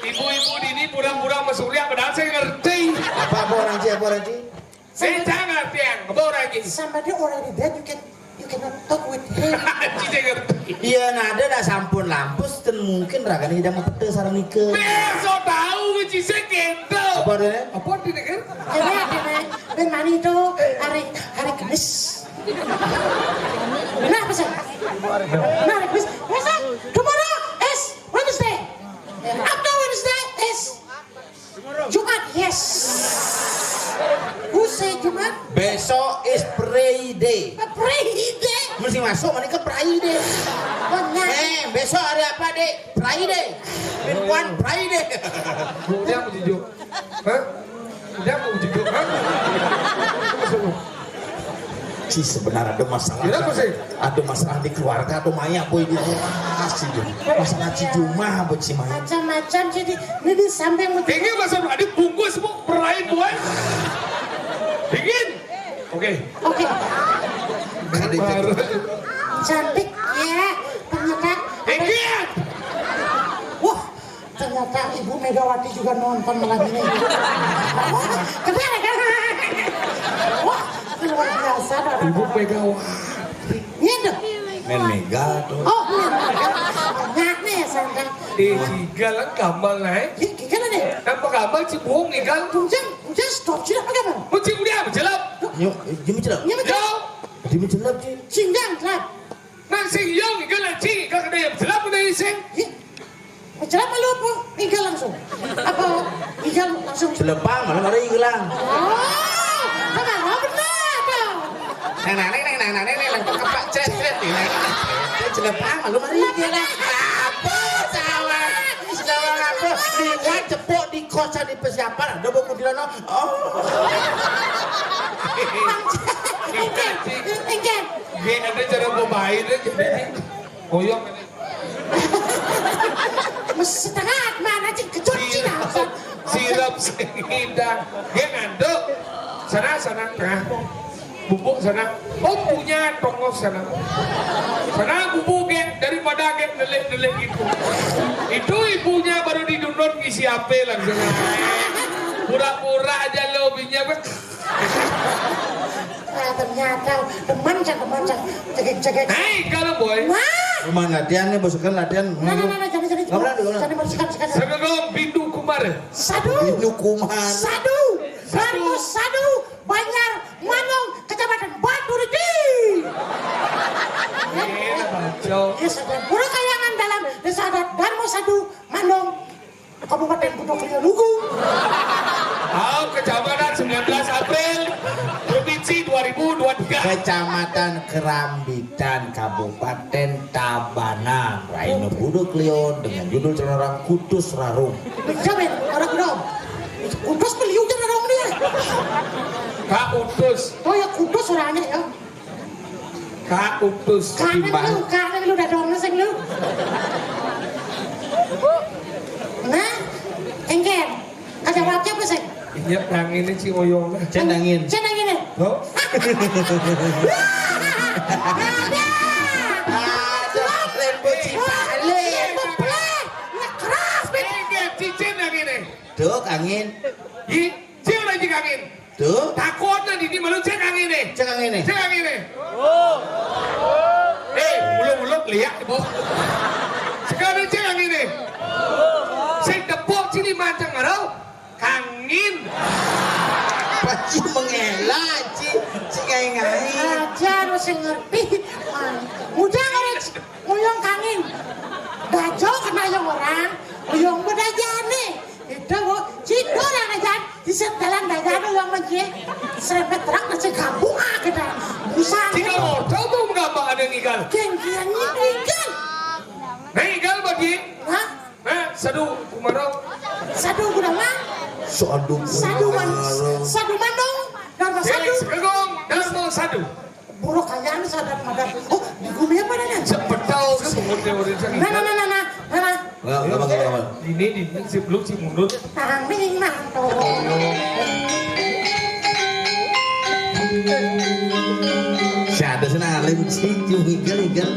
Ibu-ibu ini pura-pura masuk lihat padahal saya ngerti. Apa orang Ci? Saya tak ngerti yang apa orang ini. Somebody already dead. You cannot talk with him. Saya ngerti. Iya nada dah sampun lampus dan mungkin raga nih mau pete sarang nikah. Besok tahu kunci saya gitu. Apa dia? Apa di negara? Jadi ben mani itu hari Kamis. Benar apa sih? Benar Kamis. Besok tomorrow is Wednesday. After Wednesday is Jumat. Yes. Who say Jumat? Besok is Friday. Friday. Mesti masuk mana ke Friday. Benar. Besok hari apa dek? Friday. One Friday. Dia mau jujur. Hah? Dia mau jujur. Hah? Si sebenarnya ada masalah. Kenapa sih? Ada masalah di keluarga atau Maya boy di rumah. Masalah Cijuma buat si Maya. Macam-macam jadi ini sampai mau Ingin masa ada bungkus semua peraih buat. Ingin. Oke. Baru. cantik ya ternyata. Ingin. Wah ternyata Ibu Megawati juga nonton malam ini. Kenapa kan? Wah luar biasa. Ibu Megawati. Iya dong. Men Mega tuh. Oh banyak nih ya santai. Tiga lah gamal naik. Gimana nih? Apa gamal cibuong nih kan? Ujang stop sih apa kabar? Mau cibu dia menjelap. Yuk, jimi celap. Iya betul. Yo. Jimi celap sih. Singgang celap. Nang sing yong ikan lah cing ikan kena yang menjelap kena iseng. Celap malu apa? Igal langsung. Apa? Igal langsung. Celepang malah ada hilang. Oh, apa benar dong? Neng kepak cret nih. Celepang malu mari hilang. Sawang aku liwat cepuk di kosan di persiapan ada buku di sana. Oh. Engken. Gak ada cara pemain jadi koyok. Setengah mana sih kecut Cina. Sirup sehingga dia nganduk sana tengah bubuk sana punya tongos sana bubuk daripada nelik itu ibunya baru didunut ngisi HP langsung pura-pura aja lobinya Ternyata teman cegek. Hei kalau boy Rumah latihan nih boskan latihan. Nah, jadi bersihkan. Segera bindu kumar Sadu. Bindu kumar. Sadu. Banjar Manong Kecamatan Batu Reti. Ya sedang pura kayangan dalam desa adat Darmo Sadu Manong Kabupaten Gunung Lugu. Kecamatan 19 April Provinsi 2023 Kecamatan Kerambitan Kabupaten Tabanan Raino Buduk Leon dengan judul Cenarang Kudus Rarung. Jamin orang dong. Kudus beliau jangan dong dia. Kak Utus Oh ya kudus orangnya ya. Kak Utus Karena lu udah dong sing lu. Nah, engken. Ada wajah apa sih? Iya, yang ini si Oyong lah. Cenangin. Oh. Duk angin. Ih, cil lagi angin. Duk. Takut nanti di malu cek angin nih. Cek angin nih. Cek angin nih. Uluk lihat ibu. Sekarang cek angin nih. Saya tepuk sini macam ngarau. Angin. Paci mengelak, ci ngai-ngai. Ajar masih ngerti. Mudah orang uyong kangin. Dajo kena yang orang. Uyong bedajane. Itu cido yang aja di setelan dajane uyong lagi. Serempet terak nasi kampung kita. Busang. Jika motor tuh mengapa ada yang igal? Genggian ini ikan. Nah igal bagi. Hah? Sadu kumarau. Sadu gudang. Sadu Manong. Darma Sadu. Segong Darmo Sadu. Buruk kayaan sadar madar. Oh, di gumi apa nih? Sepetau ke sumur teori jangan. Nah. Gampang. Ini si belum si mundur. Tanging manto. Siapa senang alim sih, igal.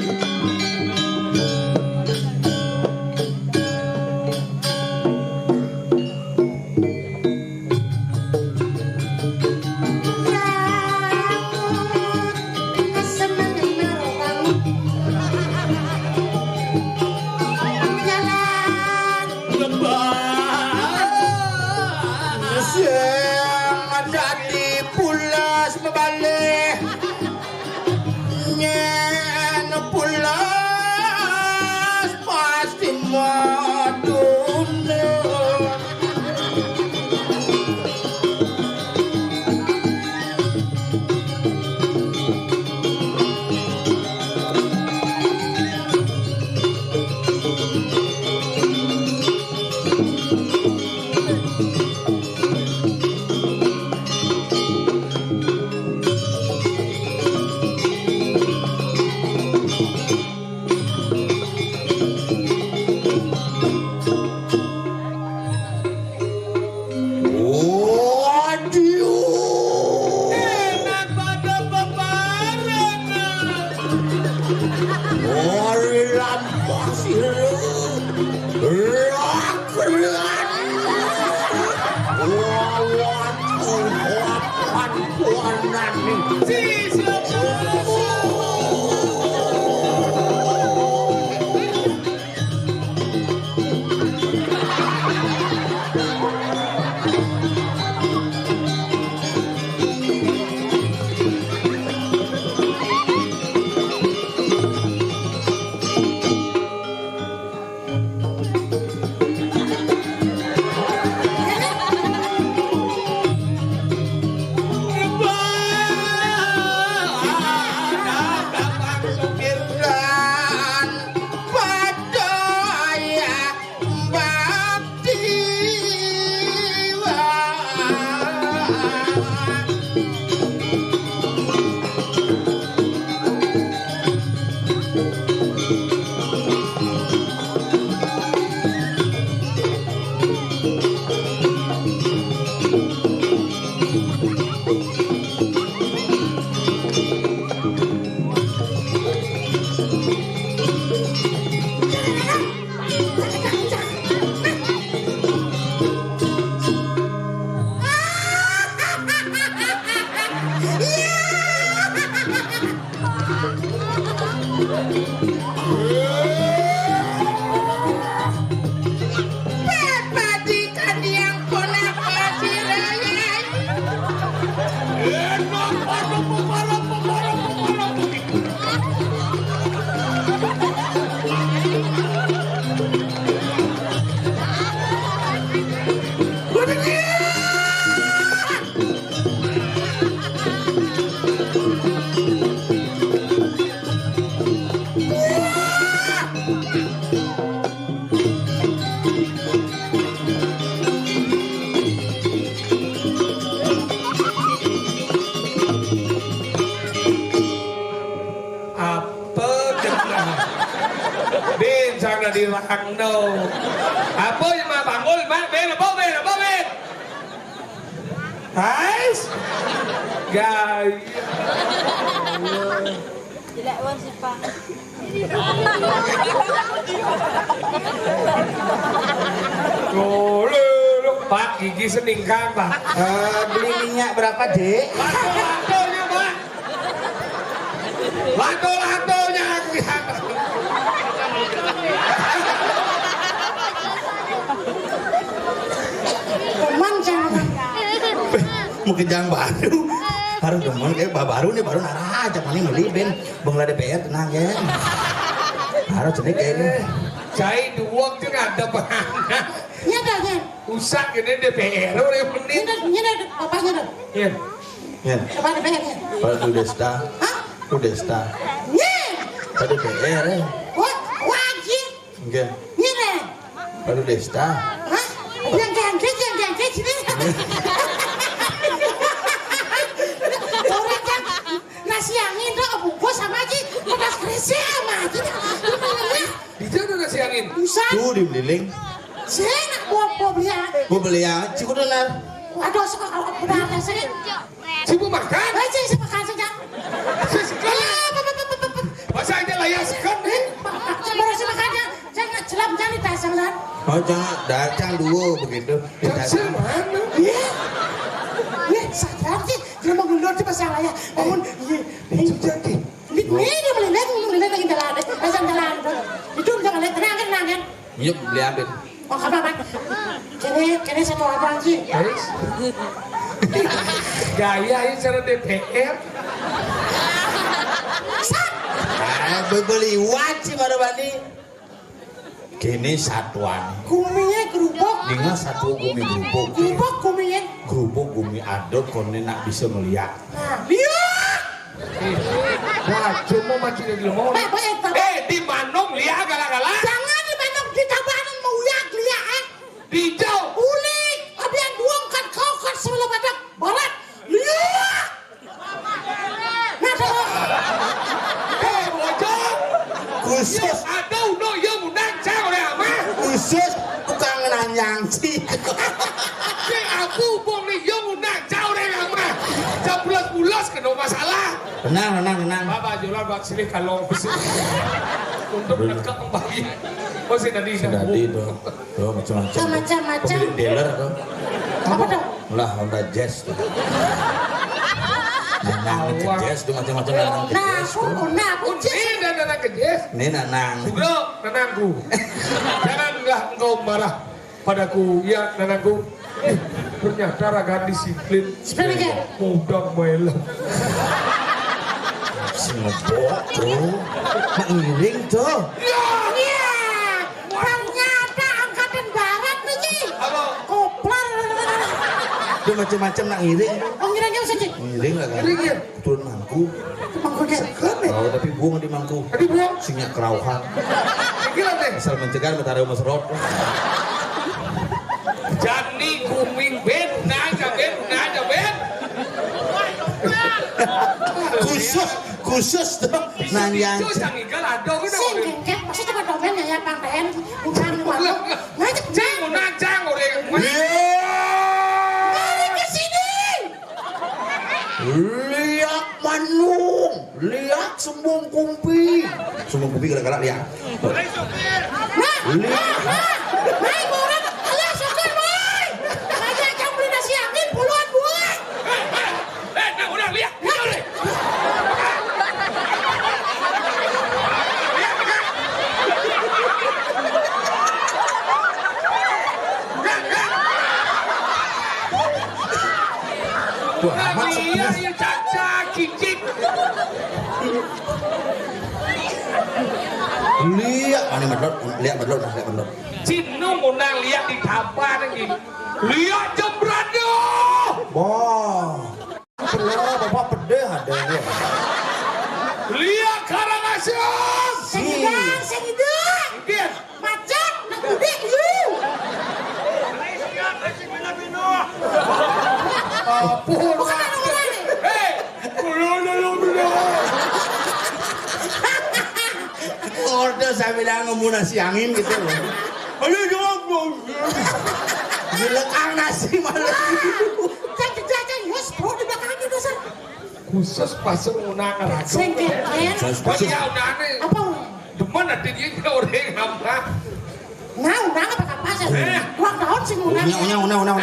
Dirangno. Apa yang mah bangun, Mak? Ben, apa? Guys. Gaya. Jelek wan sih, Pak. Loh, Pak, gigi seningkan, Pak. Beli minyak berapa, Dek? Lato-latonya, Pak. Lato-latonya kelihatan. Teman jangan. Mungkin jangan baru demen kayak baru nih baru narah aja paling beli ben bangla DPR tenang ya harus jenis kayak ini Cai duwag itu ada bahana. Nyada ya. Usak ini DPR oleh menit. Nyada papanya dong. Iya. ya Apa DPR ya? pada Desta Hah? Desta Nye. pada DPR ya Wajib. enggak Nyada. pada Desta Hah? Yang gangkit sini. Orang yang nasi angin tuh bungkus sama aja, pedas kerisi sama aja. Di sana nasi angin. Bisa. tuh di beliling Saya nak bawa beli. mau beli yang cukup benar Aduh, suka kalau udah ada saya. Cipu makan. Aja saya makan saja. Masa aja layak sekali. Saya baru saya makannya. Saya nggak jelam jangan ditas sama. oh jangan datang dulu begitu Kasih mana? Iya. Iya, sadar sih. Dia mau ngelur di pasar raya. Bangun. Iya. Itu jadi. Ini dia meleleh lagi jalan. Pasang jalan. Itu jangan lihat tenang kan. yuk beli ambil Oh, apa? Kini satu abang sih. Guys. Gaya ini cara DPR. beli wajib pada bani kini satuan Kuminya gerubuk. dengan satu gumi gerubuk Gerubuk kuminya. gerubuk gumi adot kone nak bisa melihat Nah, lihat. Wah, cuma macam ni dulu mau. Di Manong lihat gala-gala. Jangan di mana di tabanan mau lihat. Di jauh. Ulik. Ada yang buang kan kau kan sebelum ada barat. Lihat. Nah, Bocor. khusus Aduh, no, yang munang cang oleh ama. khusus tukang nanyang sih Si aku bong ni yang munang cang oleh ama. Bulas-bulas kena masalah. tenang Baba jualan buat sini kalau besi. Untuk dekat kembali. Oh, si tadi sudah di tuh macam-macam Macam-macam. pembeli dealer tuh Apa dong? lah Honda Jazz tuh nanang ke Jazz tuh macam-macam nanang ke Nah, Jazz tuh Ini dan anak kejes. ini nanang Bro, nanangku. Janganlah engkau marah padaku, ya nanangku. Ternyata raga disiplin. Disiplin, ya? Mudah melek. Singebok tuh mengiring tuh Iya. Ternyata angkatan barat nih. Apa? Koplar. tuh macam-macam nak ngiring Oh, ngiranya usah sih. ngiring lah kan Ngiring, ya? turun mangku Mangkuk deh. oh tapi buang di mangku Tadi buang. sinyak kerauhan Gila deh. asal mencegah mencari mesrot Jani kuming ben, naja ben. khusus khusus dong. Nanya. Bisu sangi galado kan. Sing kengket pasti cuma domen ya pangdaen bukan malu. Ngajak Cang nacang orang. mari ke sini. Lihat manung, lihat sembung kumpi. Sembung kumpi gara-gara lihat. Mai orang alah sokir mai. Ngajak jam beli nasi angin puluhan buah. Nah udah lihat. Wah, Iya ya caca cicik. lihat mana medot, lihat medot. Cinu ngundang lihat di kapan lagi. Lihat jembrado. Wah, belum bapak pedih ada ya. Lihat Karangasem. Sengidang. Mungkin. Macet nak udik you. Apun. Bukan orang ni. Hei, Order saya bilang ngomong nasi angin gitu loh. Aduh dong. Dilekang nasi malah. Jangan yes bro di belakang itu dasar. khusus pasang unang ragu. Sengketen. Bagi unang ni. Apa? Demen ada dia orang nama. Nah, unang apa kapasan? 2 tahun sih unang. Unang.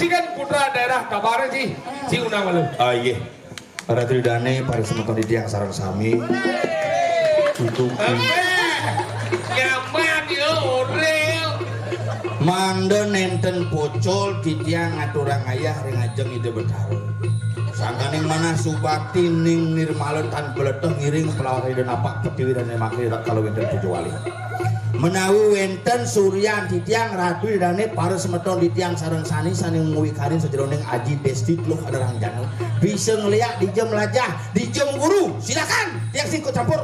Ci kan putra daerah kabarnya Ci unang malu. Ah iya. Para tridane para semeton di tiang sarang sami. Untuk Nyaman ya orel. manda nenten pocol di tiang ngaturang ayah ring ajeng ide bertaruh. Sangkaning mana subakti ning nirmalen tan beleteh ngiring pelawak ide napak petiwi dan emakri kalau wenten pucowali. Menawi wenten suryan di tiang ratu dane para semeton di tiang sareng sani saning nguwikarin sejeroning aji desti loh ada rangjana bisa ngeliat di jam lajah di jam guru silakan tiang singkut campur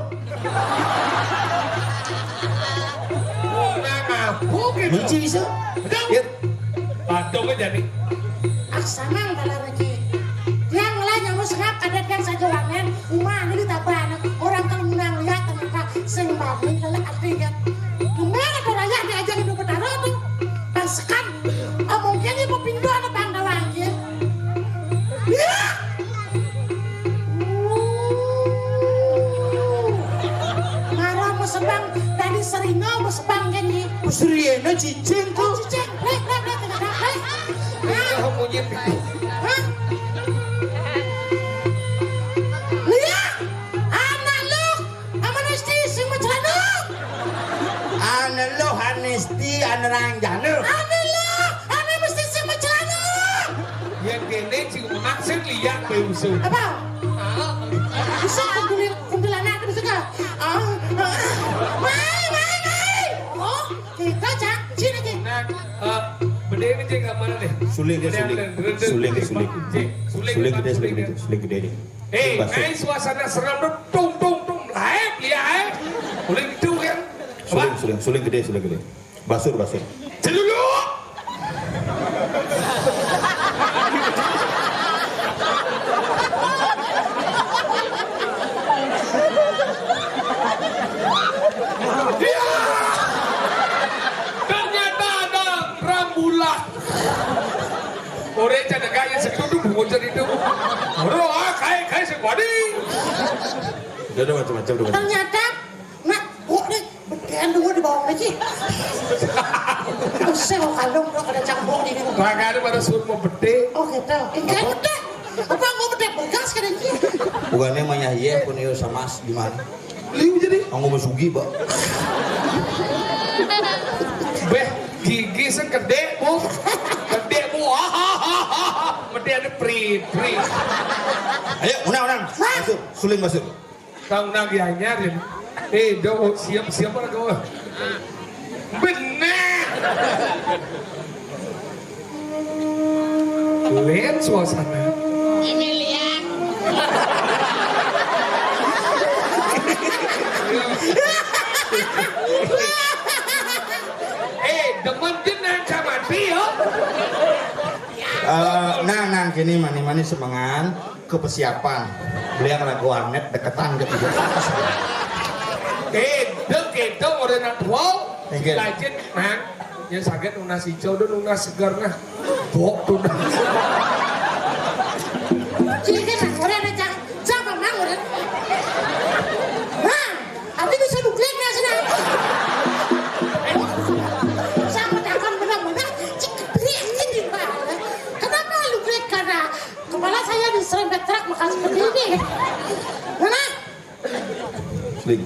Unang apa gitu? benci bisa ya Padong aja nih. Aksamang dalam rezeki. Yang lain yang mau serap kadet yang saja wamen, umah ini taban. Orang kalau menang lihat ternyata sembah ini adalah artinya. Gimana kalau rakyat diajak hidup bertaruh tuh? Paskan, mungkin ibu pintu ada pangdawanya. Ya. Marah mau sebang dari seringau mau sebang gini. Seriana cicing tuh Cicing, lek. Kau mau nyip. Hah? Lihat, anak lu, amanesti sing mencelanuk. ane lo hanesti ane rangjana Anak mesti sing mencelanuk. Yang kene Ci unang sen lihat beusu. Apa? Bisa kuntilanak itu juga. Mai. Oh, kita cak, sini cik. Nah, beda ini Ci nggak mana deh. suling gede deh Main suasana seram tuh tung laep lihat boleh gitu kan? suling gede basur Celulu. Ya! Ternyata ada rambulan. Orang cakap gaya setuju bukan jadi itu. Orang kai sebadi. udah macam-macam Ternyata, nak, ini begian dulu di bawah lagi. Usah kalung dong ada campur di sini. Kagak ada pada suruh mau bede. Oh gitu. Enggak gede. Apa mau gede bekas kan ini? bukannya mah iya pun iyo sama di mana Liu jadi. anggo masugi Pak Beh, gigi segede bu. Gede bu. Mesti ada pri. ayo unang masuk suling masuk Kau nagi anyarin. Dong siap apa kau? Benar. Lihat suasana. Ini lihat. Demen jenang sama dia. nang kini mani semangan ke persiapan beli lagu warnet deketan gitu. Kita udah nak wow, Engke. lajin nang, yang sakit unas hijau dan unas segar nah, bok tuh nah. Jadi kan orang ada jangan mang orang. Nah, abis bisa nuklik nggak sih? Sama takkan benar-benar cik beriasin di mana? Kenapa nuklik? Karena kepala saya diserempet truk maka seperti ini. Mana? Sling.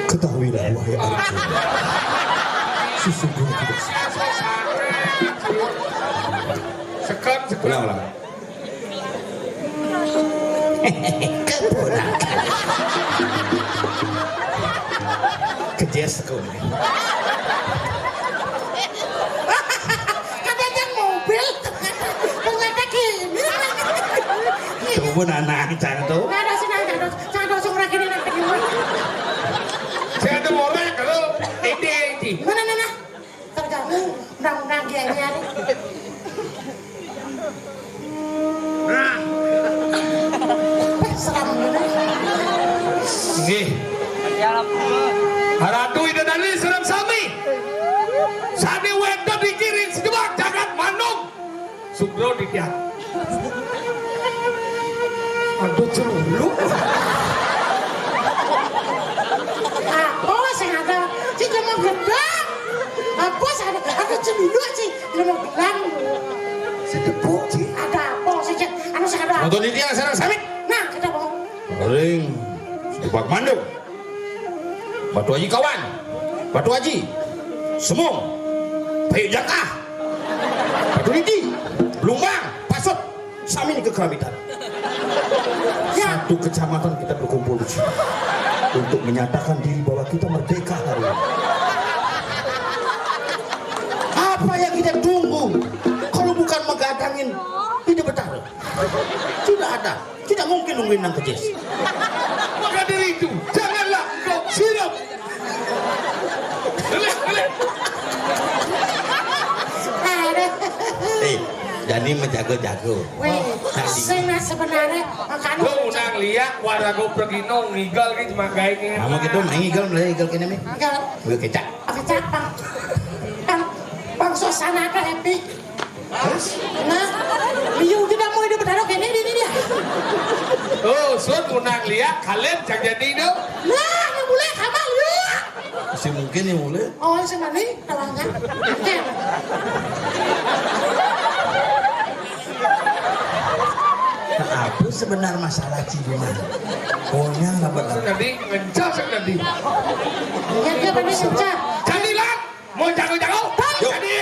Ketahuilah wahai anakku, sesungguhnya tidak Sekat. ulang. Keponakan. Kejes kau ini. Katanya mobil, ternyata gini. Coba anak cantik. Nggak ada sih, jangan dosong lagi nih nanti gimana? Saya ada orang kalau ini. Mana? Terganggu, undang-undang dia nih. Seram bener. Nih. Haratu ida dali serem sami. Sani wedo dikiring sejebak jagat manung. Sugro dikiat. Aduh celulu. Apa sih ada? Cik cuma gedang. Apa sih ada celulu sih? Cuma gedang. Sedepuk sih. Ada apa sih? Anu sih ada. Nonton ini yang serang samit. Nah, kita mau. Ring. Sedebak manduk. Batu Haji kawan. Batu Haji. Semung. Payuk Jakah. Batu Lidi. Lumbang. Pasut. Sami ke Keramitan. Ya, Satu kecamatan kita berkumpul di sini untuk menyatakan diri bahwa kita merdeka hari ini. Apa yang kita tunggu? Kalau bukan megadangin tidak betah. Tidak ada. Tidak mungkin nungguin nang kejes. Maka dari itu janganlah kau siram. Gelek. ada. Jadi menjago-jago. Weh, sing sebenarnya makanya. Lo unang liak warago pergi nong ngigal gitu makai ini. Mama kita main igal mulai igal kene mi. Enggak, Gue kecak. pakai capang. Bang suasana kan happy. Nah, liu tidak mau hidup berdarah kayak ini dia. Oh, sud unang liak kalian cak jadi do. Nah, nggak boleh sama liu. Si mungkin yang mulai. Oh, sama nih tawangnya. Apa sebenarnya masalah Cibungan? Pokoknya nggak benar. Tadi ngencas tadi. Ya dia pada sencap. Jadilah mau jago-jago. Yuk. Jadi.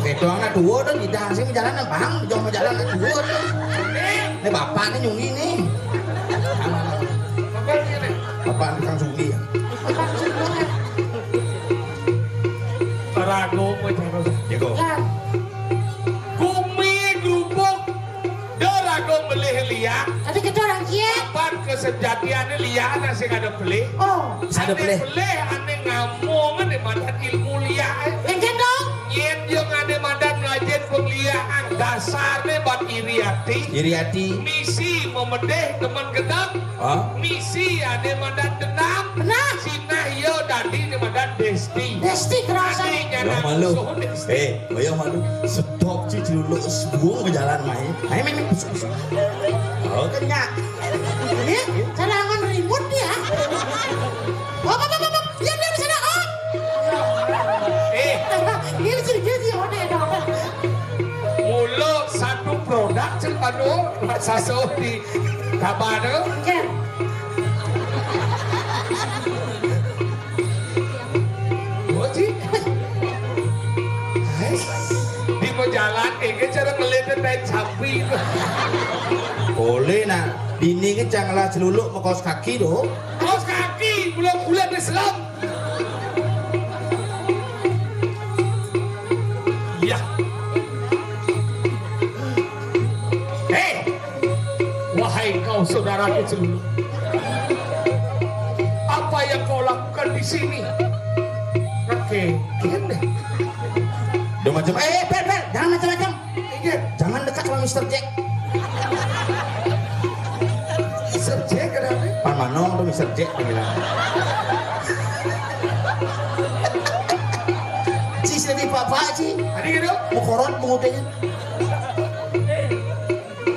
Itu anak dua dan tidak sih jalan bang, jangan jalan anak dua. Ini bapak ini nyungi nih. Bapak tukang sugi ya. Rago mau Jago. Ya, Kumi grubuk Dorago beli liak. tapi kita orang kia. Kapan kesejatiannya liak anak sih ada beli. Oh, Ada beli. Beli aneh ngamong aneh madan ilmu liak. yang gendong. Yen yang ada madan ngajen pengliaan dasarnya buat iriati. Iriati. Misi memedeh teman gedang. Oh. Misi ada madan denam. Benar. Sinah yo dadi ini madan desti. Desti kerasa. Adiknya Bayang malu. Bayang malu. Stop cici dulu. Buang ke jalan main. Main. Oh kenyak. Ini cadangan ribut dia. Oh, dia di sana. Oh. Ini dia ada. Mulu satu produk cepanu saso di kabar. Ken. Di jalan cara ngeliatin naik sapi. Boleh nak. Bini ke janganlah celuluk mau kaos kaki doh. Kaos kaki bulan-bulan Islam. Ya. Wahai kau saudaraku celuluk. Apa yang kau lakukan di sini? Oke, gini. Udah macam, Per, jangan macam-macam. Jangan dekat sama Mr. Jack. Mr. Jack kenapa? Pan Manong tuh Mr. Jack bilang. Cis nanti bapak Ci. Ada gitu? Mau koron pengutenya.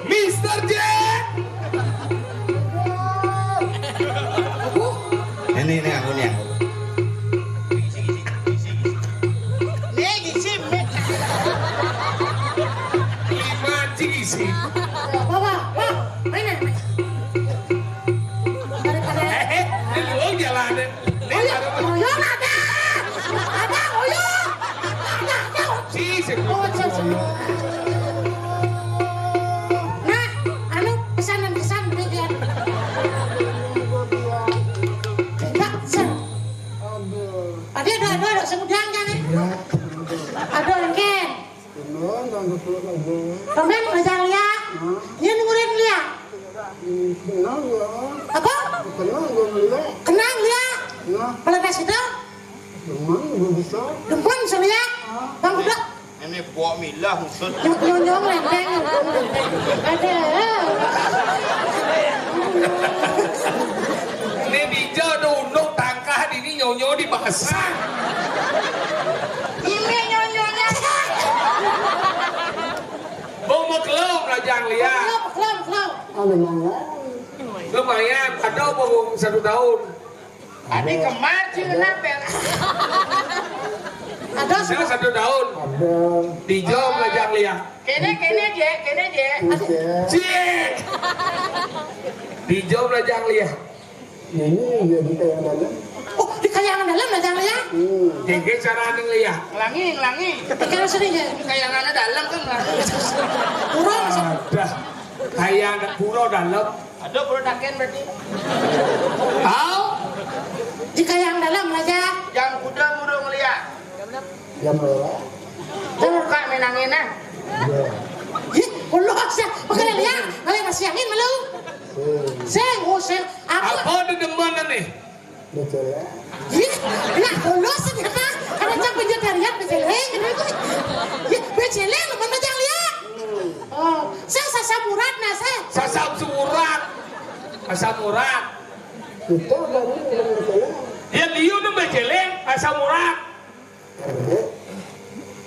Mr. Jack. Ini aku nih. Isi. Bawa, mana? Ini lu jalanin. Oyong ada, oyong. Isi. Nah, anu pesanan berikan. Ada semudang kan? Ada kan? Kamen belajar lihat, dia ngurin lihat. Apa? Kenang lihat. Pelepas itu? Depan lihat. Bang udah. Ini buat milah maksud. Nyong lempeng. Ada. Ini bija nunduk tangkah ini nyonyo di basah. Ini nyonyonya. Mau kelom lah jangan lihat. Kelom. Lumayan, ada mau 1 tahun. Ada kemar sih kenapa? Ada Saya 1 tahun. Dijom lah jangan lihat. Kene je. Cik. Dijom lah jangan lihat. Ini jadi kayak mana? Oh, di kayangan dalam lah jangan lihat. Jadi cara ning lihat. Ngelangi. Kayangan sini ya. Kayangannya dalam kan ngelangi. Kurang. Ada. Kayak anak puro dalam. Ada produkken berarti. Tahu? Di kayangan dalam aja. Yang kuda murung ngeliat. Jam berapa? Buka menangin ah. Ih, Allah sih. Makanya lihat, kalian masih angin malu. Seng. Apa ada demenan nih? Betul ya? Ih, nah, Allah sih apa? Karena jangan vegetarian, beceleng. Ih, beceleng, mana jangan lihat. Oh, saya sasa murat nah saya. Sasam surat. Asam urat. Kita dari yang betul ya? Ya liu nu bejeleng asam urat.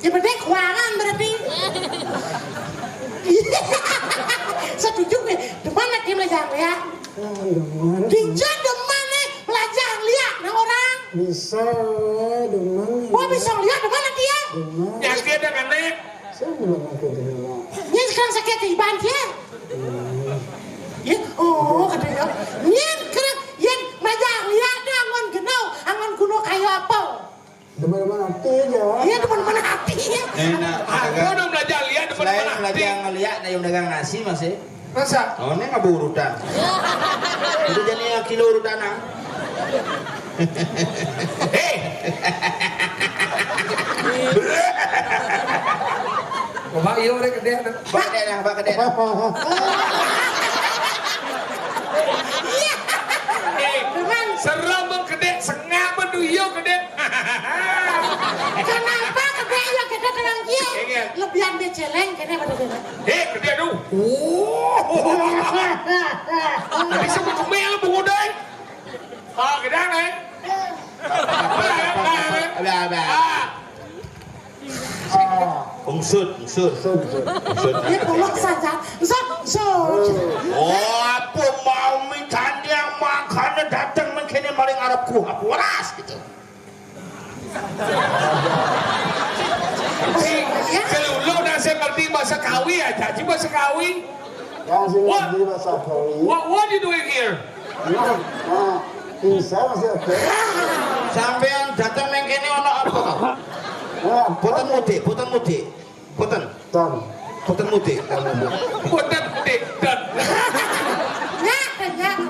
Ya berdek keuangan berarti. Setuju nih, depan lagi belajar lihat. Dijak depan nih belajar lihat nah orang. Bisa dengan. Wah bisa lihat depan lagi ya. Yang dia dengan nek. Saya belum makan dengan. Ini sekarang sakit di banjir. Ya, oh katanya. Nyen kerap, yen belajar lihat nih angon kuno kayu apa? Depan-depan hati aja. Iya depan-depan hati. Enak. Aku udah belajar lihat depan Selain hati. belajar ngeliat, ada yang dagang nasi masih. Masa? Oh, ini nggak urutan. Itu jadi kilo urutan ah. Hei. Bapak iya udah gede. Pak gede. Iya. Hei. Serem gede, sengap tuh iya gede. Kenapa gede ya gede tenang dia? Iya. Lebihan beceleng gede pada gede. Hei, gede aduh. Tadi sebut kemel bungu deh. Oh, gede nih. Ada. Ungsut. Ini pulak saja. Zot. Oh, apa mau minta dia makan datang mungkin maling Arabku, apa waras gitu. Kalau lo udah seperti bahasa Kawi ya, jadi bahasa Kawi. Yang sini di bahasa Kawi. What you doing here? Bisa masih oke. Sampean datang mengkene ono apa? Boten mudik. Tan. Boten mudik. Boten dedan. Nyak.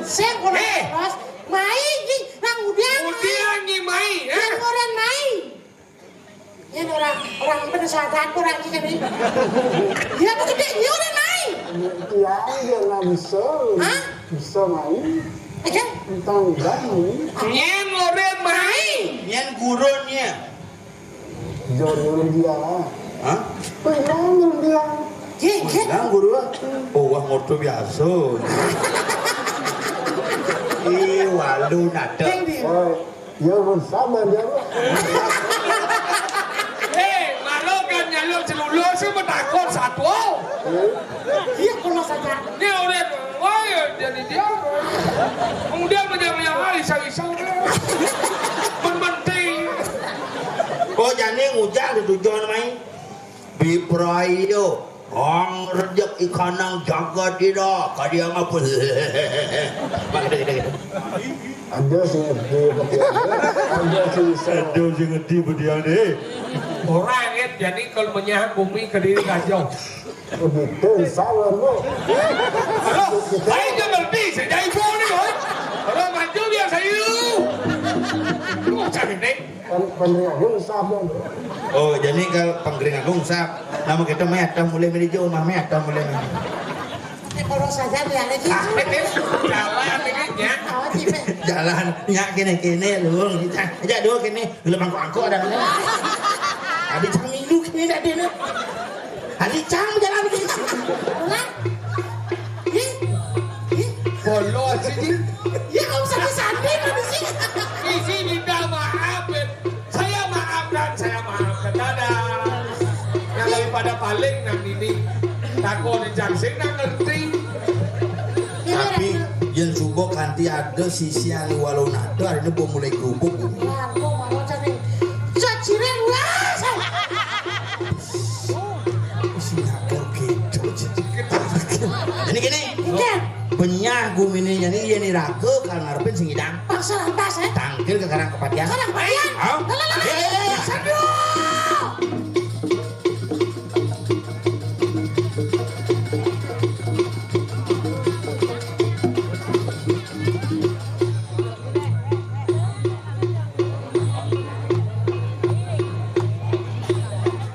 Sing ora terus mai iki nang udian. Udian ni mai, Yang orang mai. Yang orang penasaran orang ini kan. Ya betul dia orang mai. Ya dia nggak bisa. Hah? Bisa main. Aja. Tentang enggak main. Nyen ore mai. Nyen gurunnya. Jodoh dia. Hah? Pengen dia. Ye. Nang guru lah. Oh, wah ngoto biasa. Walu nada. Ya bersabar dia. Malo kan nyalo celulu semua takut satu. Iya kalau saja. Dia udah, wah jadi dia. Kemudian menjadi isau-isau. Penting. Oh, jadi ngujak di tujuan main. Biprayo. Ang rejek ikanang jagat ida. Kadiang apa? Ada sih ngerti. Ada sih. Aduh, sing ngerti bedian deh. Orang itu jadi kalau menyahak bumi ke diri kacau. Begitu salah lo. Halo, saya jangan ngerti, saya jadi ibu nih, boy. Kalau maju biar saya. Lu cari nih. Peneriakan sabar. Oh, jadi kalau penggering agung sap. Nama kita meta mulai menuju rumah meta mulai. Kalau saja dia lagi. Jalan ini ya. Jalan nyak kene lu. Aja dulu kene, lemang angko ada mana? Adi cang milu kene dak dene. Adi cang jalan kene. Ulang. Bolot sih. Ya kamu sakit sampai mana sih? Isi minta maaf. Saya maafkan. Dadah. Yang daripada paling nang ini. Takut dijaksik nang ngerti. Tapi yang subuh kanti ada sisi yang walau nado hari ini mau mulai kerupuk. Ya, kok mau cari. Caciren lah. Singapura gitu. Ini gini. Ikan. Benyah gumini ini iya nih raga kalau ngarepin sing idang. Paksa lantas ya. Tangkil ke karang kepatian. Karang kepatian. Hah? Aduh.